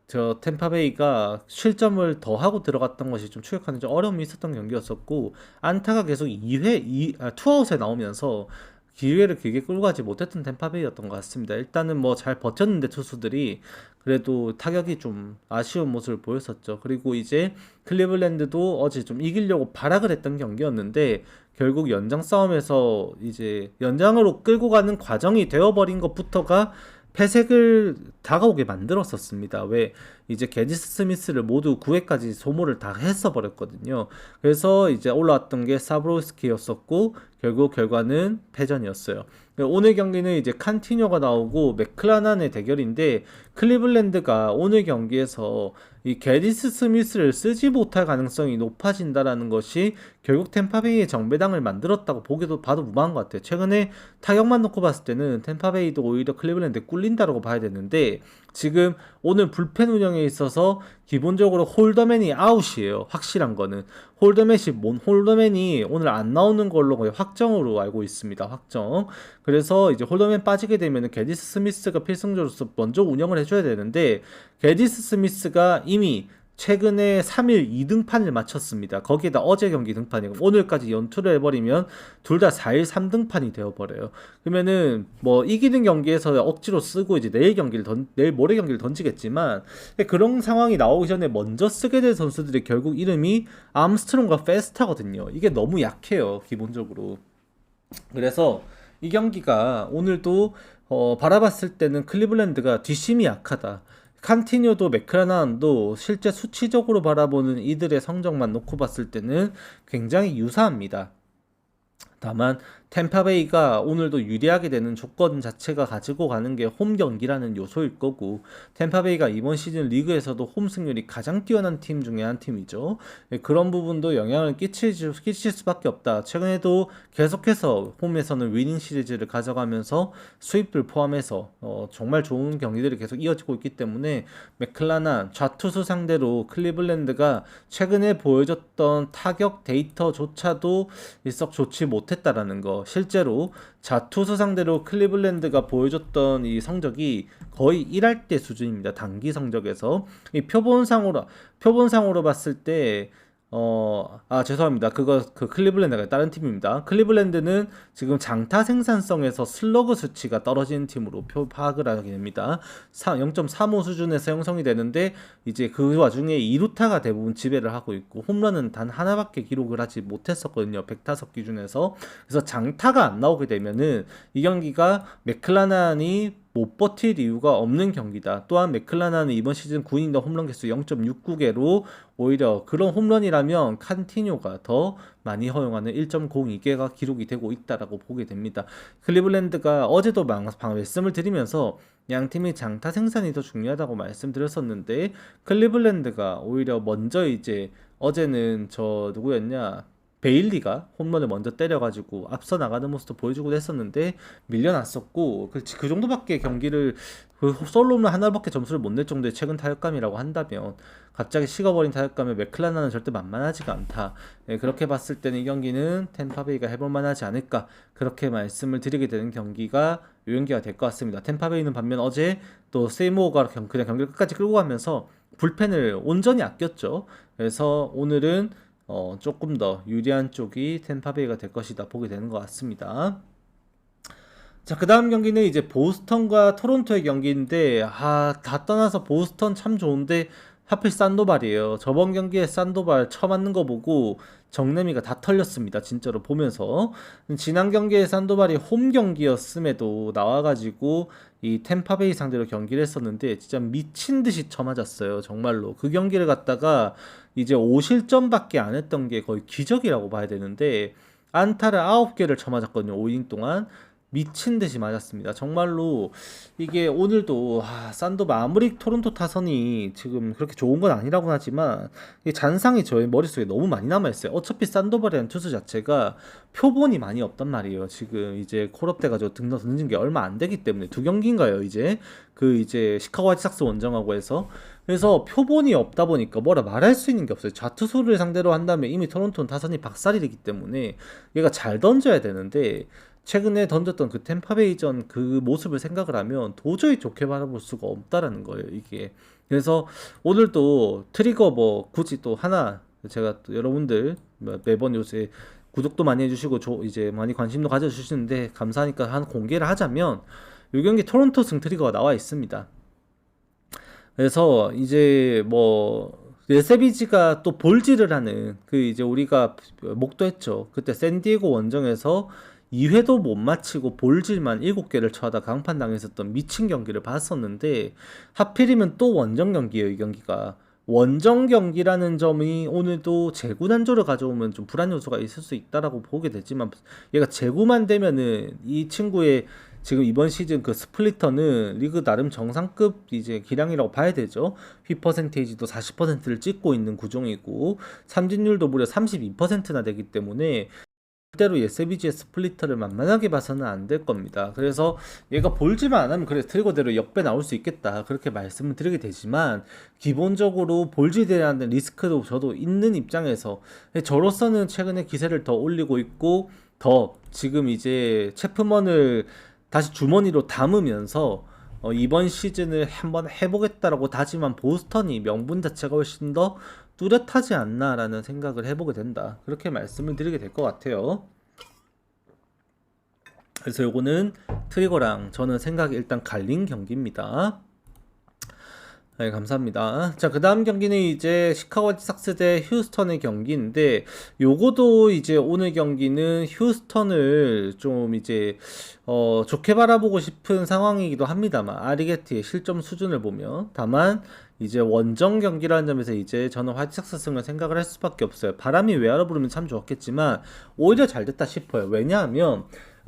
저 템파베이가 실점을 더 하고 들어갔던 것이 좀 추격하는 좀 어려움이 있었던 경기였었고 안타가 계속 2아웃에 나오면서 기회를 길게 끌고 가지 못했던 템파베이였던 것 같습니다. 일단은 뭐 잘 버텼는데 투수들이 그래도 타격이 좀 아쉬운 모습을 보였었죠. 그리고 이제 클리블랜드도 어제 좀 이기려고 발악을 했던 경기였는데 결국 연장 싸움에서 이제 연장으로 끌고 가는 과정이 되어버린 것부터가 패색을 다가오게 만들었었습니다. 왜 이제 게디스 스미스를 모두 9회까지 소모를 다 했어 버렸거든요. 그래서 이제 올라왔던 게 사브로스키였었고 결국 결과는 패전이었어요. 오늘 경기는 이제 칸티뇨가 나오고 맥클라난의 대결인데 클리블랜드가 오늘 경기에서 이 게리스 스미스를 쓰지 못할 가능성이 높아진다라는 것이 결국 템파베이의 정배당을 만들었다고 보기도 봐도 무방한 것 같아요. 최근에 타격만 놓고 봤을 때는 템파베이도 오히려 클리블랜드에 꿀린다라고 봐야 되는데 지금 오늘 불펜 운영에 있어서 기본적으로 홀더맨이 아웃이에요. 확실한 거는 홀더맨이 오늘 안 나오는 걸로 거의 확정으로 알고 있습니다. 확정. 그래서 이제 홀더맨 빠지게 되면 게디스 스미스가 필승조로서 먼저 운영을 해줘야 되는데 게디스 스미스가 이미 최근에 3일 2등판을 마쳤습니다. 거기에다 어제 경기 등판이고 오늘까지 연투를 해버리면 둘 다 4일 3등판이 되어버려요. 그러면은 뭐 이기는 경기에서 억지로 쓰고 이제 내일 모레 경기를 던지겠지만 그런 상황이 나오기 전에 먼저 쓰게 될 선수들이 결국 이름이 암스트롱과 페스타거든요. 이게 너무 약해요, 기본적으로. 그래서 이 경기가 오늘도 바라봤을 때는 클리블랜드가 뒷심이 약하다. 칸티뉴도 맥크라난도 실제 수치적으로 바라보는 이들의 성적만 놓고 봤을 때는 굉장히 유사합니다. 다만 템파베이가 오늘도 유리하게 되는 조건 자체가 가지고 가는 게 홈 경기라는 요소일 거고 템파베이가 이번 시즌 리그에서도 홈 승률이 가장 뛰어난 팀 중에 한 팀이죠. 그런 부분도 영향을 끼칠 수밖에 없다. 최근에도 계속해서 홈에서는 위닝 시리즈를 가져가면서 수입들 포함해서 정말 좋은 경기들이 계속 이어지고 있기 때문에 맥클라난 좌투수 상대로 클리블랜드가 최근에 보여줬던 타격 데이터조차도 일썩 좋지 못했다라는 거. 실제로 자투수 상대로 클리블랜드가 보여줬던 이 성적이 거의 1할 때 수준입니다. 단기 성적에서 이 표본상으로 봤을 때 죄송합니다. 그 클리블랜드가 다른 팀입니다. 클리블랜드는 지금 장타 생산성에서 슬러그 수치가 떨어지는 팀으로 파악을 하게 됩니다. 0.35 수준에서 형성이 되는데 이제 그 와중에 2루타가 대부분 지배를 하고 있고 홈런은 단 하나밖에 기록을 하지 못했었거든요. 100타석 기준에서. 그래서 장타가 안 나오게 되면은 이 경기가 맥클라난이 못 버틸 이유가 없는 경기다. 또한 맥클라난은 이번 시즌 9이닝 홈런 개수 0.69개로 오히려 그런 홈런이라면 칸티뇨가 더 많이 허용하는 1.02개가 기록이 되고 있다라고 보게 됩니다. 클리블랜드가 어제도 말씀을 드리면서 양 팀의 장타 생산이 더 중요하다고 말씀드렸었는데 클리블랜드가 오히려 먼저 이제 어제는 누구였냐? 베일리가 홈런을 먼저 때려가지고 앞서 나가는 모습도 보여주고 했었는데 밀려났었고 그 정도밖에 경기를 솔로 홈런 하나밖에 점수를 못 낼 정도의 최근 타격감이라고 한다면 갑자기 식어버린 타격감에 맥클라난은 절대 만만하지가 않다. 그렇게 봤을 때는 이 경기는 템파베이가 해볼만하지 않을까 그렇게 말씀을 드리게 되는 경기가 이 경기가 될 것 같습니다. 템파베이는 반면 어제 또 세이모어가 그냥 경기를 끝까지 끌고 가면서 불펜을 온전히 아꼈죠. 그래서 오늘은 조금 더 유리한 쪽이 템파베이가 될 것이다 보게 되는 것 같습니다. 자, 그 다음 경기는 이제 보스턴과 토론토의 경기인데 다 떠나서 보스턴 참 좋은데 하필 산도발이에요. 저번 경기에 산도발 쳐맞는 거 보고 정내미가 다 털렸습니다. 진짜로 보면서. 지난 경기에 산도발이 홈 경기였음에도 나와가지고 이 템파베이 상대로 경기를 했었는데 진짜 미친 듯이 쳐맞았어요. 정말로. 그 경기를 갖다가 이제 5실점밖에 안 했던 게 거의 기적이라고 봐야 되는데 안타를 9개를 쳐맞았거든요. 5이닝 동안. 미친 듯이 맞았습니다. 정말로 이게 오늘도 산도바 아무리 토론토 타선이 지금 그렇게 좋은 건 아니라고 하지만 이 잔상이 저의 머릿속에 너무 많이 남아있어요. 어차피 산도바라는 투수 자체가 표본이 많이 없단 말이에요. 지금 이제 콜업 돼가지고 던진 게 얼마 안 되기 때문에 2경기인가요 이제 이제 시카고 화이트삭스 원정하고 해서 그래서 표본이 없다 보니까 뭐라 말할 수 있는 게 없어요. 좌투수를 상대로 한다면 이미 토론토는 타선이 박살이기 때문에 얘가 잘 던져야 되는데 최근에 던졌던 그 템파베이전 그 모습을 생각을 하면 도저히 좋게 바라볼 수가 없다라는 거예요, 이게. 그래서 오늘도 트리거 굳이 또 하나 제가 또 여러분들 매번 요새 구독도 많이 해주시고 이제 많이 관심도 가져주시는데 감사하니까 한 공개를 하자면 이 경기 토론토 승 트리거가 나와 있습니다. 그래서 이제 레세비지가 또 볼질을 하는 이제 우리가 목도했죠. 그때 샌디에고 원정에서 2회도 못 마치고 볼질만 7개를 쳐하다 강판당했었던 미친 경기를 봤었는데 하필이면 또 원정 경기예요. 이 경기가 원정 경기라는 점이 오늘도 재구 난조를 가져오면 좀 불안 요소가 있을 수 있다라고 보게 되지만 얘가 재구만 되면은 이 친구의 지금 이번 시즌 그 스플리터는 리그 나름 정상급 이제 기량이라고 봐야 되죠. 휘 퍼센테이지도 40%를 찍고 있는 구종이고 삼진율도 무려 32%나 되기 때문에 절대로 SBG의 스플리터를 만만하게 봐서는 안 될 겁니다. 그래서 얘가 볼지만 안 하면 그래 트리거대로 역배 나올 수 있겠다 그렇게 말씀을 드리게 되지만 기본적으로 볼지대라는 리스크도 저도 있는 입장에서 저로서는 최근에 기세를 더 올리고 있고 더 지금 이제 체프먼을 다시 주머니로 담으면서 이번 시즌을 한번 해보겠다라고 다짐한 보스턴이 명분 자체가 훨씬 더 뚜렷하지 않나라는 생각을 해보게 된다. 그렇게 말씀을 드리게 될 것 같아요. 그래서 요거는 트리거랑 저는 생각이 일단 갈린 경기입니다. 네, 감사합니다. 자, 그 다음 경기는 이제 시카고 화이트삭스 대 휴스턴의 경기인데, 요거도 이제 오늘 경기는 휴스턴을 좀 이제, 좋게 바라보고 싶은 상황이기도 합니다만, 아리게티의 실점 수준을 보면. 다만, 이제 원정 경기라는 점에서 이제 저는 화이트삭스 승을 생각을 할 수밖에 없어요. 바람이 외야로 불으면 참 좋았겠지만, 오히려 잘 됐다 싶어요. 왜냐하면,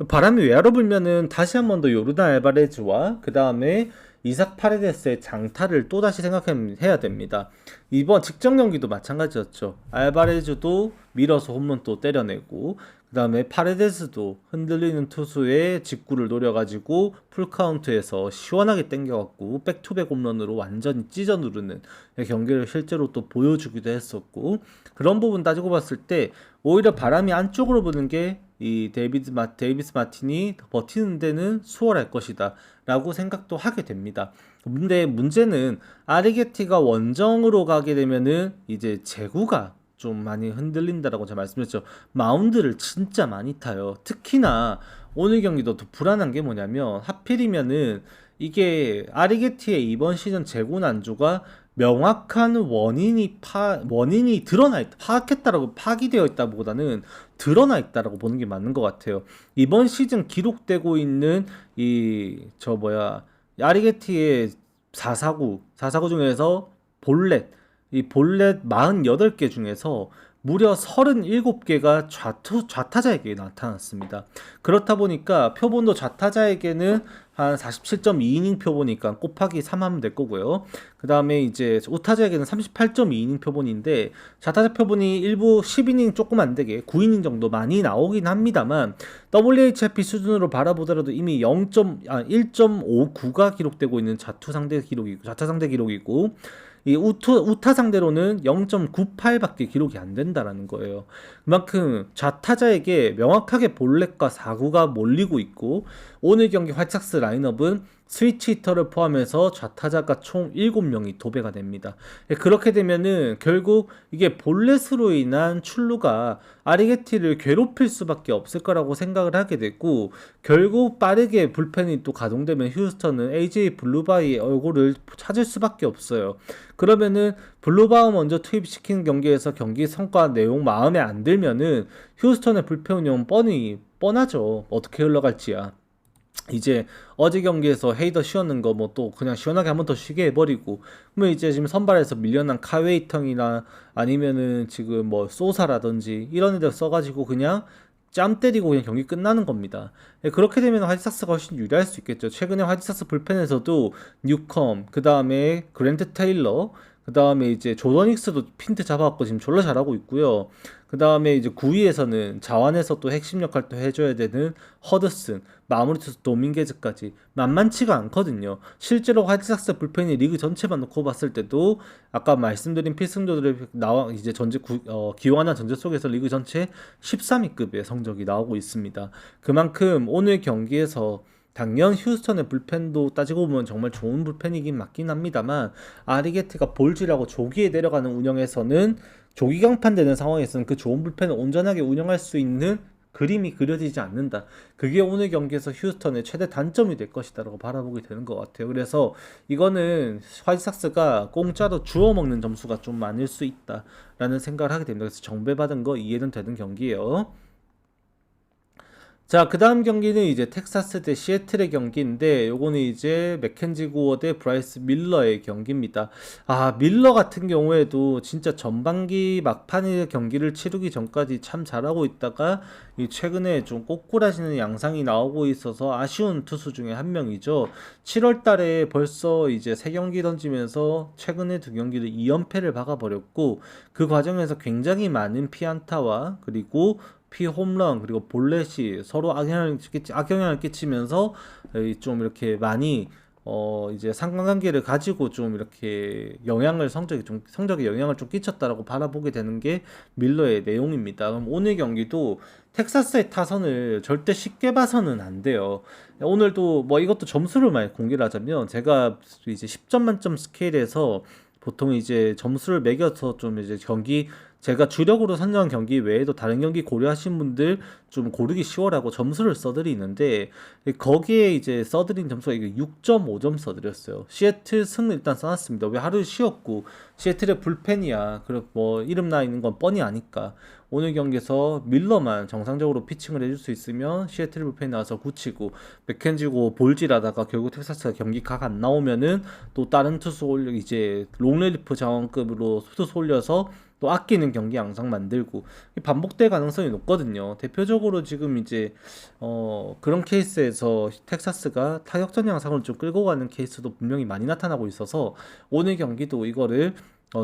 바람이 외야로 불면은 다시 한 번 더 요르단 알바레즈와 그 다음에 이삭 파레데스의 장타를 또다시 생각해야 됩니다. 이번 직전 경기도 마찬가지였죠. 알바레즈도 밀어서 홈런 또 때려내고 그 다음에 파레데스도 흔들리는 투수의 직구를 노려가지고 풀카운트에서 시원하게 땡겨갖고 백투백 홈런으로 완전히 찢어 누르는 경기를 실제로 또 보여주기도 했었고 그런 부분 따지고 봤을 때 오히려 바람이 안쪽으로 부는 게 이 데이비스 마틴이 버티는 데는 수월할 것이다 라고 생각도 하게 됩니다. 근데 문제는 아리게티가 원정으로 가게 되면은 이제 제구가 좀 많이 흔들린다라고 제가 말씀드렸죠. 마운드를 진짜 많이 타요. 특히나 오늘 경기도 더 불안한 게 뭐냐면 하필이면은 이게 아리게티의 이번 시즌 제구 난조가 명확한 원인이 드러나 있다. 파악했다라고 파기되어 있다보다는 드러나 있다라고 보는 게 맞는 것 같아요. 이번 시즌 기록되고 있는 아리게티의 4사구 중에서 이 볼넷 48개 중에서 무려 37개가 좌타자에게 나타났습니다. 그렇다 보니까 표본도 좌타자에게는 한 47.2이닝 표보니까 곱하기 3 하면 될 거고요. 그 다음에 이제 우타자에게는 38.2이닝 표본인데 좌타자 표본이 일부 10이닝 조금 안 되게 9이닝 정도 많이 나오긴 합니다만 WHIP 수준으로 바라보더라도 이미 1.59가 기록되고 있는 좌타 상대 기록이고 이 우타 상대로는 0.98밖에 기록이 안 된다라는 거예요. 그만큼 좌타자에게 명확하게 볼넷과 사구가 몰리고 있고 오늘 경기 화이트삭스 라인업은 스위치 히터를 포함해서 좌타자가 총 7명이 도배가 됩니다. 그렇게 되면은 결국 이게 볼넷으로 인한 출루가 아리게티를 괴롭힐 수밖에 없을 거라고 생각을 하게 됐고 결국 빠르게 불펜이 또 가동되면 휴스턴은 AJ 블루바이의 얼굴을 찾을 수밖에 없어요. 그러면은 블루바우 먼저 투입시키는 경기에서 경기 성과 내용 마음에 안 들면은 휴스턴의 불펜 운영 뻔하죠. 어떻게 흘러갈지야. 이제 어제 경기에서 헤이더 쉬었는 거 뭐 또 그냥 시원하게 한 번 더 쉬게 해버리고 그러면 이제 지금 선발에서 밀려난 카웨이턴이나 아니면은 지금 뭐 소사라든지 이런 애들 써가지고 그냥 짬 때리고 그냥 경기 끝나는 겁니다. 그렇게 되면 화이트삭스가 훨씬 유리할 수 있겠죠. 최근에 화이트삭스 불펜에서도 뉴컴, 그 다음에 그랜트 테일러, 그 다음에 이제 조던 힉스도 핀트 잡아갖고 지금 졸라 잘하고 있고요. 그 다음에 이제 9위에서는 자완에서 또 핵심 역할도 해줘야 되는 허드슨, 마무리 투수 도밍게즈까지 만만치가 않거든요. 실제로 화이트삭스 불펜이 리그 전체만 놓고 봤을 때도 아까 말씀드린 필승조들의 이제 기용하는 전제 속에서 리그 전체 13위급의 성적이 나오고 있습니다. 그만큼 오늘 경기에서 당연 휴스턴의 불펜도 따지고 보면 정말 좋은 불펜이긴 맞긴 합니다만 아리게티가 볼질하고 조기에 내려가는 운영에서는 조기 강판되는 상황에서는 그 좋은 불펜을 온전하게 운영할 수 있는 그림이 그려지지 않는다. 그게 오늘 경기에서 휴스턴의 최대 단점이 될 것이다라고 바라보게 되는 것 같아요. 그래서 이거는 화이트삭스가 공짜로 주워 먹는 점수가 좀 많을 수 있다라는 생각을 하게 됩니다. 그래서 정배받은 거 이해는 되는 경기예요. 자, 그 다음 경기는 이제 텍사스 대 시애틀의 경기인데, 요거는 이제 맥켄지 구어 대 브라이스 밀러의 경기입니다. 아, 밀러 같은 경우에도 진짜 전반기 막판의 경기를 치르기 전까지 참 잘하고 있다가, 이 최근에 좀 꼬꾸라지는 양상이 나오고 있어서 아쉬운 투수 중에 한 명이죠. 7월 달에 벌써 이제 3경기 던지면서 최근에 2경기를 2연패를 박아버렸고, 그 과정에서 굉장히 많은 피안타와 그리고 피홈런 그리고 볼넷이 서로 악영향을 끼치면서 좀 이렇게 많이 이제 상관관계를 가지고 좀 이렇게 성적에 영향을 좀 끼쳤다라고 바라보게 되는 게 밀러의 내용입니다. 그럼 오늘 경기도 텍사스의 타선을 절대 쉽게 봐서는 안 돼요. 오늘도 뭐 이것도 점수를 많이 공개를 하자면, 제가 이제 10점 만점 스케일에서 보통 이제 점수를 매겨서 좀 이제 제가 주력으로 선정한 경기 외에도 다른 경기 고려하신 분들 좀 고르기 쉬워라고 점수를 써드리는데, 거기에 이제 써드린 점수가 이게 6.5점 써드렸어요. 시애틀 승 일단 써놨습니다. 왜 하루 쉬었고 시애틀의 불펜이야. 그리고 뭐 이름 나 있는 건 뻔히 아니까. 오늘 경기에서 밀러만 정상적으로 피칭을 해줄 수 있으면 시애틀 불펜이 나와서 굳히고, 맥켄지고 볼질하다가 결국 텍사스가 경기 각 안 나오면은 또 다른 투수 올려 이제 롱rel리프 자원급으로 투수 올려서 또 아끼는 경기 양상 만들고, 반복될 가능성이 높거든요. 대표적으로 지금 이제 그런 케이스에서 텍사스가 타격전 양상을 좀 끌고 가는 케이스도 분명히 많이 나타나고 있어서, 오늘 경기도 이거를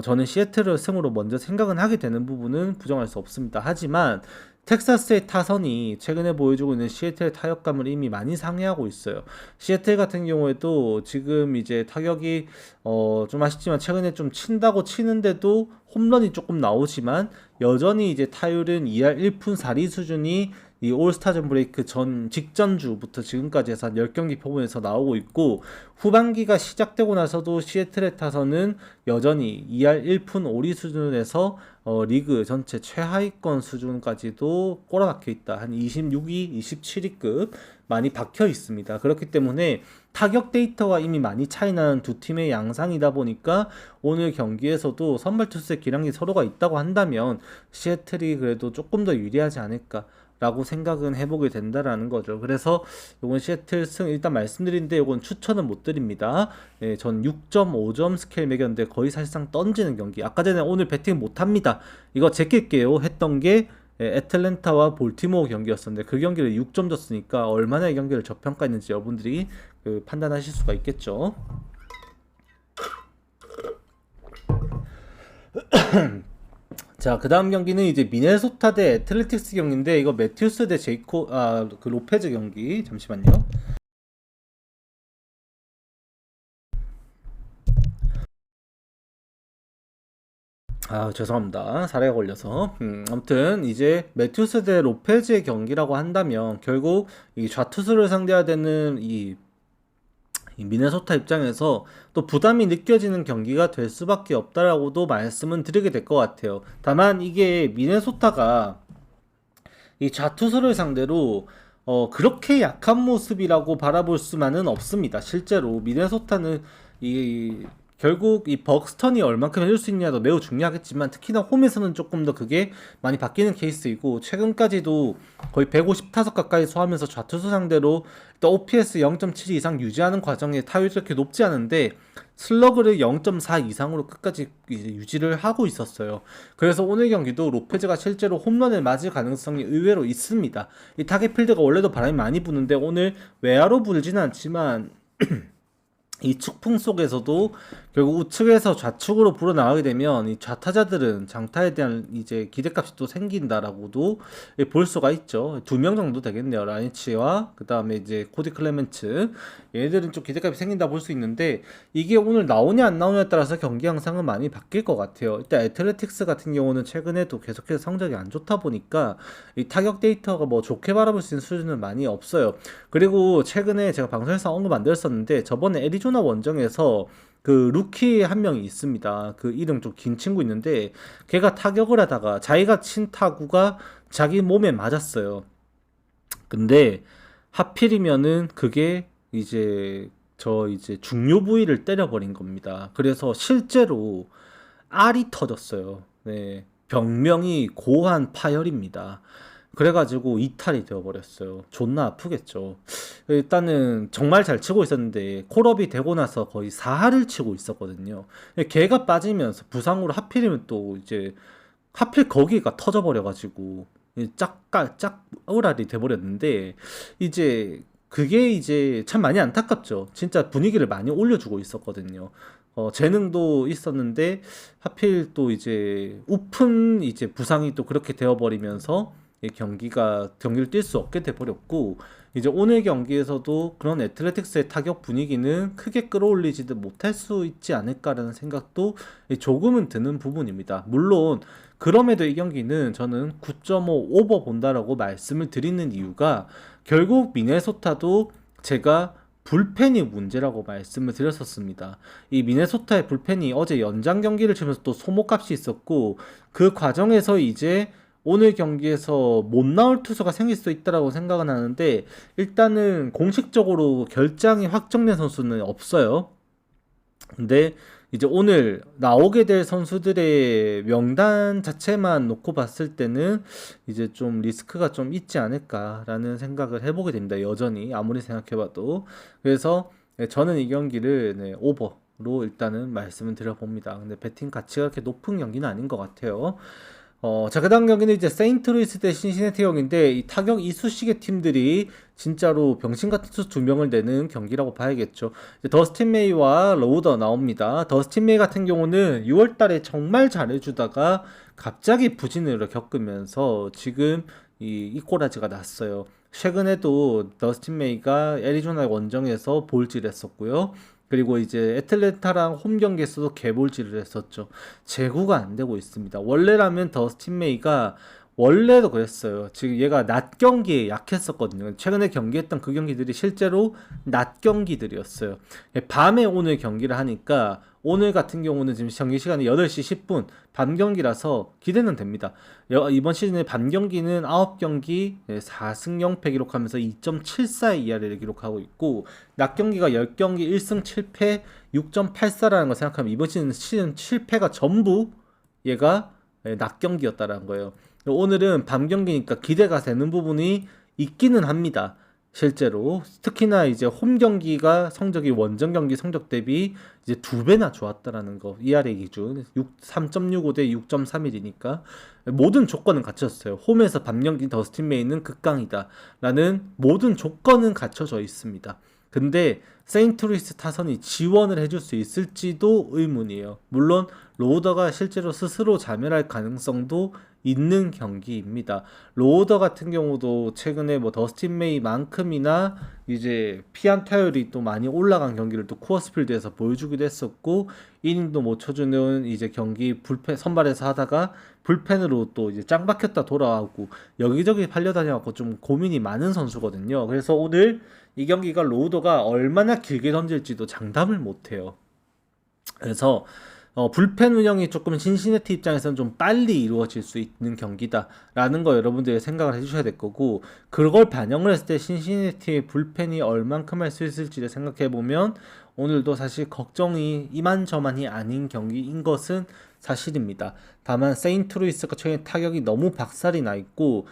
저는 시애틀을 승으로 먼저 생각은 하게 되는 부분은 부정할 수 없습니다. 하지만 텍사스의 타선이 최근에 보여주고 있는 시애틀의 타격감을 이미 많이 상회하고 있어요. 시애틀 같은 경우에도 지금 이제 타격이 좀 아쉽지만 최근에 좀 친다고 치는데도 홈런이 조금 나오지만, 여전히 이제 타율은 2할 1푼 4리 수준이 이 올스타전 브레이크 전 직전 주부터 지금까지 해서 한 10경기 표본에서 나오고 있고, 후반기가 시작되고 나서도 시애틀의 타선은 여전히 2할 1푼 5리 수준에서 리그 전체 최하위권 수준까지도 꼬라박혀 있다. 한 26위, 27위급 많이 박혀 있습니다. 그렇기 때문에 타격 데이터가 이미 많이 차이나는 두 팀의 양상이다 보니까, 오늘 경기에서도 선발 투수의 기량이 서로가 있다고 한다면 시애틀이 그래도 조금 더 유리하지 않을까 라고 생각은 해보게 된다라는 거죠. 그래서 이건 시애틀 승 일단 말씀드린데, 이건 추천은 못 드립니다. 예, 전 6.5점 스케일 매겼는데 거의 사실상 던지는 경기. 아까 전에 오늘 배팅 못 합니다, 이거 제낄게요 했던 게 애틀랜타와 볼티모어 경기였었는데, 그 경기를 6점 줬으니까 얼마나 이 경기를 저평가했는지 여러분들이 판단하실 수가 있겠죠. 자, 그 다음 경기는 이제 미네소타 대 애틀레틱스 경기인데, 이거 매튜스 대 그 로페즈 경기. 잠시만요. 아, 죄송합니다. 사례가 걸려서. 아무튼 이제 매튜스 대 로페즈의 경기라고 한다면, 결국 이 좌투수를 상대해야 되는 이 미네소타 입장에서 또 부담이 느껴지는 경기가 될 수밖에 없다라고도 말씀은 드리게 될 것 같아요. 다만 이게 미네소타가 이 좌투수를 상대로 그렇게 약한 모습이라고 바라볼 수만은 없습니다. 실제로 미네소타는 이 결국 이 벅스턴이 얼만큼 해줄 수 있냐도 매우 중요하겠지만, 특히나 홈에서는 조금 더 그게 많이 바뀌는 케이스이고, 최근까지도 거의 150타석 가까이 소화하면서 좌투수 상대로 또 OPS 0.7 이상 유지하는 과정에 타율이 그렇게 높지 않은데 슬러그를 0.4 이상으로 끝까지 이제 유지를 하고 있었어요. 그래서 오늘 경기도 로페즈가 실제로 홈런을 맞을 가능성이 의외로 있습니다. 이 타겟 필드가 원래도 바람이 많이 부는데, 오늘 외야로 불지는 않지만 이 축풍 속에서도 결국 우측에서 좌측으로 불어나가게 되면 이 좌타자들은 장타에 대한 이제 기대값이 또 생긴다라고도 볼 수가 있죠. 2명 정도 되겠네요. 라니치와 그 다음에 이제 코디 클레멘츠, 얘들은 좀 기대값이 생긴다 볼 수 있는데, 이게 오늘 나오냐 안 나오냐에 따라서 경기 양상은 많이 바뀔 것 같아요. 일단 애틀레틱스 같은 경우는 최근에도 계속해서 성적이 안 좋다 보니까 이 타격 데이터가 뭐 좋게 바라볼 수 있는 수준은 많이 없어요. 그리고 최근에 제가 방송에서 언급 안 드렸었는데, 저번에 애리조나 원정에서 그 루키 한 명이 있습니다. 그 이름 좀 긴 친구 있는데, 걔가 타격을 하다가 자기가 친 타구가 자기 몸에 맞았어요. 근데 하필이면은 그게 이제 중요 부위를 때려버린 겁니다. 그래서 실제로 알이 터졌어요. 네, 병명이 고환 파열입니다. 그래가지고 이탈이 되어버렸어요. 존나 아프겠죠. 일단은 정말 잘 치고 있었는데 콜업이 되고 나서 거의 4할을 치고 있었거든요. 걔가 빠지면서 부상으로 하필이면 또 이제 하필 거기가 터져버려가지고 짝울알이 돼버렸는데 이제 그게 이제 참 많이 안타깝죠. 진짜 분위기를 많이 올려주고 있었거든요. 재능도 있었는데 하필 또 이제 우픈 이제 부상이 또 그렇게 되어버리면서 이 경기를 뛸 수 없게 돼버렸고 이제 오늘 경기에서도 그런 애틀레틱스의 타격 분위기는 크게 끌어올리지도 못할 수 있지 않을까라는 생각도 조금은 드는 부분입니다. 물론 그럼에도 이 경기는 저는 9.5 오버 본다라고 말씀을 드리는 이유가 결국 미네소타도 제가 불펜이 문제라고 말씀을 드렸었습니다. 이 미네소타의 불펜이 어제 연장 경기를 치면서 또 소모값이 있었고 그 과정에서 이제 오늘 경기에서 못 나올 투수가 생길 수도 있다라고 생각은 하는데 일단은 공식적으로 결장이 확정된 선수는 없어요. 근데 이제 오늘 나오게 될 선수들의 명단 자체만 놓고 봤을 때는 이제 좀 리스크가 좀 있지 않을까라는 생각을 해보게 됩니다. 여전히 아무리 생각해봐도. 그래서 저는 이 경기를 오버로 일단은 말씀을 드려봅니다. 근데 배팅 가치가 그렇게 높은 경기는 아닌 것 같아요. 자, 그 다음 경기는 이제 세인트루이스 대 신시내티 경기인데, 이 타격 이쑤시개 팀들이 진짜로 병신 같은 투수 두 명을 내는 경기라고 봐야겠죠. 이제 더스틴 메이와 로우더 나옵니다. 더스틴 메이 같은 경우는 6월 달에 정말 잘해주다가 갑자기 부진을 겪으면서 지금 이 꼬라지가 났어요. 최근에도 더스틴 메이가 애리조나 원정에서 볼질했었고요. 그리고 이제 애틀랜타랑 홈 경기에서도 개볼질을 했었죠. 제구가 안 되고 있습니다. 원래라면 더스틴 메이가 원래도 그랬어요. 지금 얘가 낮 경기에 약했었거든요. 최근에 경기했던 그 경기들이 실제로 낮 경기들이었어요. 밤에 오늘 경기를 하니까 오늘 같은 경우는 지금 경기 시간이 8시 10분 밤 경기라서 기대는 됩니다. 이번 시즌에 밤 경기는 9경기 4승 0패 기록하면서 2.74의 ERA를 기록하고 있고 낮 경기가 10경기 1승 7패 6.84라는 걸 생각하면 이번 시즌 7패가 전부 얘가 낮 경기였다라는 거예요. 오늘은 밤 경기니까 기대가 되는 부분이 있기는 합니다. 실제로 특히나 이제 홈 경기가 성적이 원정 경기 성적 대비 이제 2배나 좋았다라는 거. ERA 기준 3.65 대 6.31이니까 모든 조건은 갖췄어요. 홈에서 밤 경기 더스틴 메이는 극강이다 라는 모든 조건은 갖춰져 있습니다. 근데 세인트루이스 타선이 지원을 해줄 수 있을지도 의문이에요. 물론 로우더가 실제로 스스로 자멸할 가능성도 있는 경기입니다. 로우더 같은 경우도 최근에 뭐 더스틴 메이만큼이나 이제 피안 타율이 또 많이 올라간 경기를 또 쿠어스필드에서 보여주기도 했었고 이닝도 못 쳐주는 이제 경기 불펜 선발에서 하다가 불펜으로 또 이제 짱 박혔다 돌아오고 여기저기 팔려다녀갖고 좀 고민이 많은 선수거든요. 그래서 오늘 이 경기가 로우더가 얼마나 길게 던질지도 장담을 못해요. 그래서 불펜 운영이 조금 신시내티 입장에서는 좀 빨리 이루어질 수 있는 경기다라는 거 여러분들이 생각을 해주셔야 될 거고 그걸 반영을 했을 때 신시내티의 불펜이 얼만큼 할 수 있을지를 생각해보면 오늘도 사실 걱정이 이만저만이 아닌 경기인 것은 사실입니다. 다만 세인트루이스가 최근에 타격이 너무 박살이 나 있고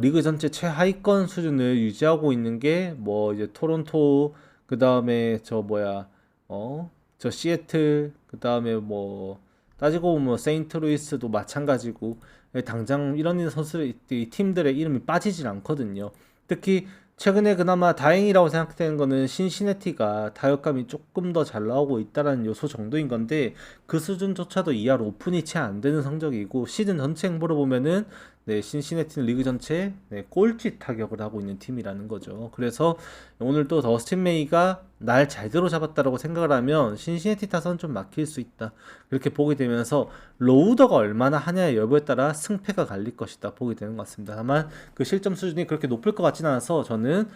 리그 전체 최하위권 수준을 유지하고 있는 게 뭐 이제 토론토 그 다음에 저 시애틀 그 다음에 뭐 따지고 보면 세인트루이스도 마찬가지고 당장 이런 선수들 이 팀들의 이름이 빠지질 않거든요. 특히 최근에 그나마 다행이라고 생각되는 거는 신시내티가 타격감이 조금 더 잘 나오고 있다라는 요소 정도인 건데 그 수준조차도 2할 오픈이 채 안 되는 성적이고 시즌 전체 행보로 보면은 신시내티는 리그 전체 꼴찌 타격을 하고 있는 팀이라는 거죠. 그래서 오늘도 더스틴 메이가 날 제대로 잡았다라고 생각을 하면 신시내티 타선 좀 막힐 수 있다. 그렇게 보게 되면서 로우더가 얼마나 하냐의 여부에 따라 승패가 갈릴 것이다 보게 되는 것 같습니다. 다만 그 실점 수준이 그렇게 높을 것 같지는 않아서 저는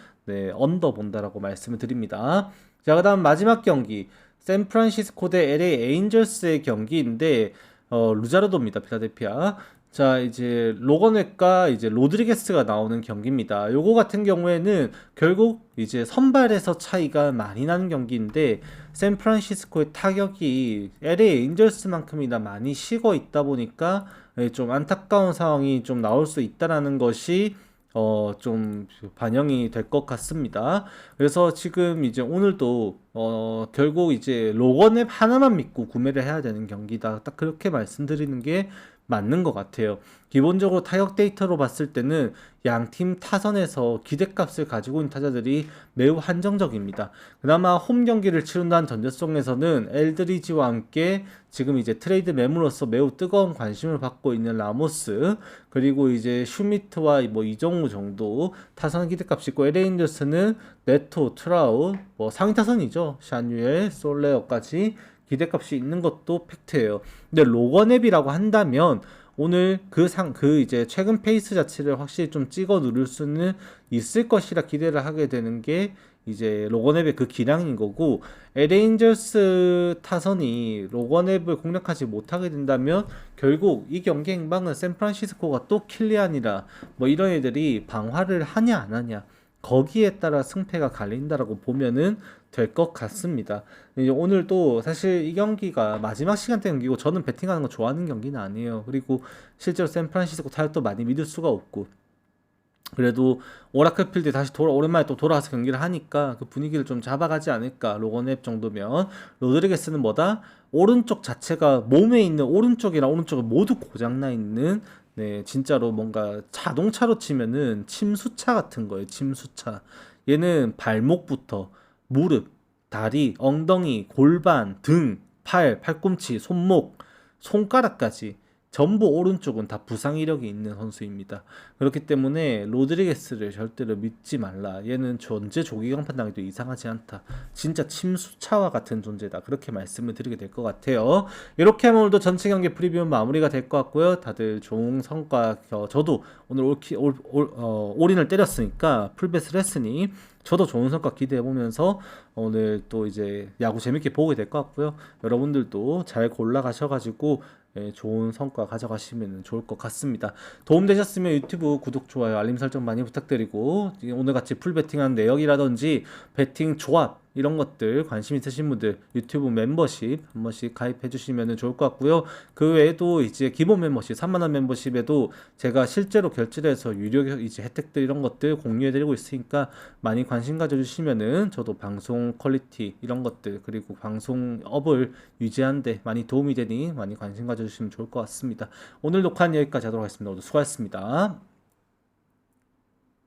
언더 본다라고 말씀을 드립니다. 자, 그다음 마지막 경기 샌프란시스코 대 LA 에인절스의 경기인데 루자르도입니다. 필라델피아. 자, 이제 로건웨과 이제 로드리게스가 나오는 경기입니다. 요거 같은 경우에는 결국 이제 선발에서 차이가 많이 나는 경기인데 샌프란시스코의 타격이 LA 에인절스만큼이나 많이 식어 있다 보니까 좀 안타까운 상황이 좀 나올 수 있다라는 것이 좀 반영이 될 것 같습니다. 그래서 지금 이제 오늘도 결국 이제 로건앱 하나만 믿고 구매를 해야 되는 경기다. 딱 그렇게 말씀드리는 게 맞는 것 같아요. 기본적으로 타격 데이터로 봤을 때는 양팀 타선에서 기대값을 가지고 있는 타자들이 매우 한정적입니다. 그나마 홈 경기를 치른다는 전제성에서는 엘드리지와 함께 지금 이제 트레이드 매물로서 매우 뜨거운 관심을 받고 있는 라모스, 그리고 이제 슈미트와 뭐 이정우 정도 타선 기대값이 있고, LA 인더스는 네토, 트라우, 뭐 상위 타선이죠. 샤뉴엘, 솔레어까지 기대값이 있는 것도 팩트예요. 근데 로건앱이라고 한다면 오늘 그 이제 최근 페이스 자체를 확실히 좀 찍어 누를 수는 있을 것이라 기대를 하게 되는 게 이제 로건앱의 그 기량인 거고, LA 인저스 타선이 로건앱을 공략하지 못하게 된다면 결국 이 경기 행방은 샌프란시스코가 또 킬리안이라 뭐 이런 애들이 방화를 하냐 안 하냐, 거기에 따라 승패가 갈린다라고 보면은 될 것 같습니다. 이제 오늘도 사실 이 경기가 마지막 시간대 경기고 저는 배팅하는 거 좋아하는 경기는 아니에요. 그리고 실제로 샌프란시스코 타격도 많이 믿을 수가 없고, 그래도 오라클 필드에 다시 오랜만에 또 돌아와서 경기를 하니까 그 분위기를 좀 잡아가지 않을까. 로건앱 정도면. 로드리게스는 뭐다? 오른쪽 자체가 몸에 있는 오른쪽이랑 오른쪽이 모두 고장나 있는, 네, 진짜로 뭔가 자동차로 치면은 침수차 같은 거예요. 침수차. 얘는 발목부터 무릎, 다리, 엉덩이, 골반, 등, 팔꿈치, 손목, 손가락까지 전부 오른쪽은 다 부상 이력이 있는 선수입니다. 그렇기 때문에 로드리게스를 절대로 믿지 말라. 얘는 존재 조기경판 당해도 이상하지 않다. 진짜 침수차와 같은 존재다. 그렇게 말씀을 드리게 될 것 같아요. 이렇게 하면 오늘도 전체 경기 프리뷰는 마무리가 될 것 같고요. 다들 좋은 성과, 저도 오늘 올인을 때렸으니까 풀베스를 했으니 저도 좋은 성과 기대해 보면서 오늘 또 이제 야구 재밌게 보게 될 것 같고요. 여러분들도 잘 골라 가셔가지고 좋은 성과 가져가시면 좋을 것 같습니다. 도움되셨으면 유튜브 구독, 좋아요, 알림 설정 많이 부탁드리고, 오늘같이 풀베팅한 내역이라든지 베팅 조합 이런 것들 관심 있으신 분들 유튜브 멤버십 한 번씩 가입해 주시면 좋을 것 같고요. 그 외에도 이제 기본 멤버십 3만원 멤버십에도 제가 실제로 결제를 해서 유료 이제 혜택들 이런 것들 공유해 드리고 있으니까 많이 관심 가져주시면은 저도 방송 퀄리티 이런 것들 그리고 방송업을 유지하는 데 많이 도움이 되니 많이 관심 가져주시면 좋을 것 같습니다. 오늘 녹화는 여기까지 하도록 하겠습니다. 모두 수고하셨습니다.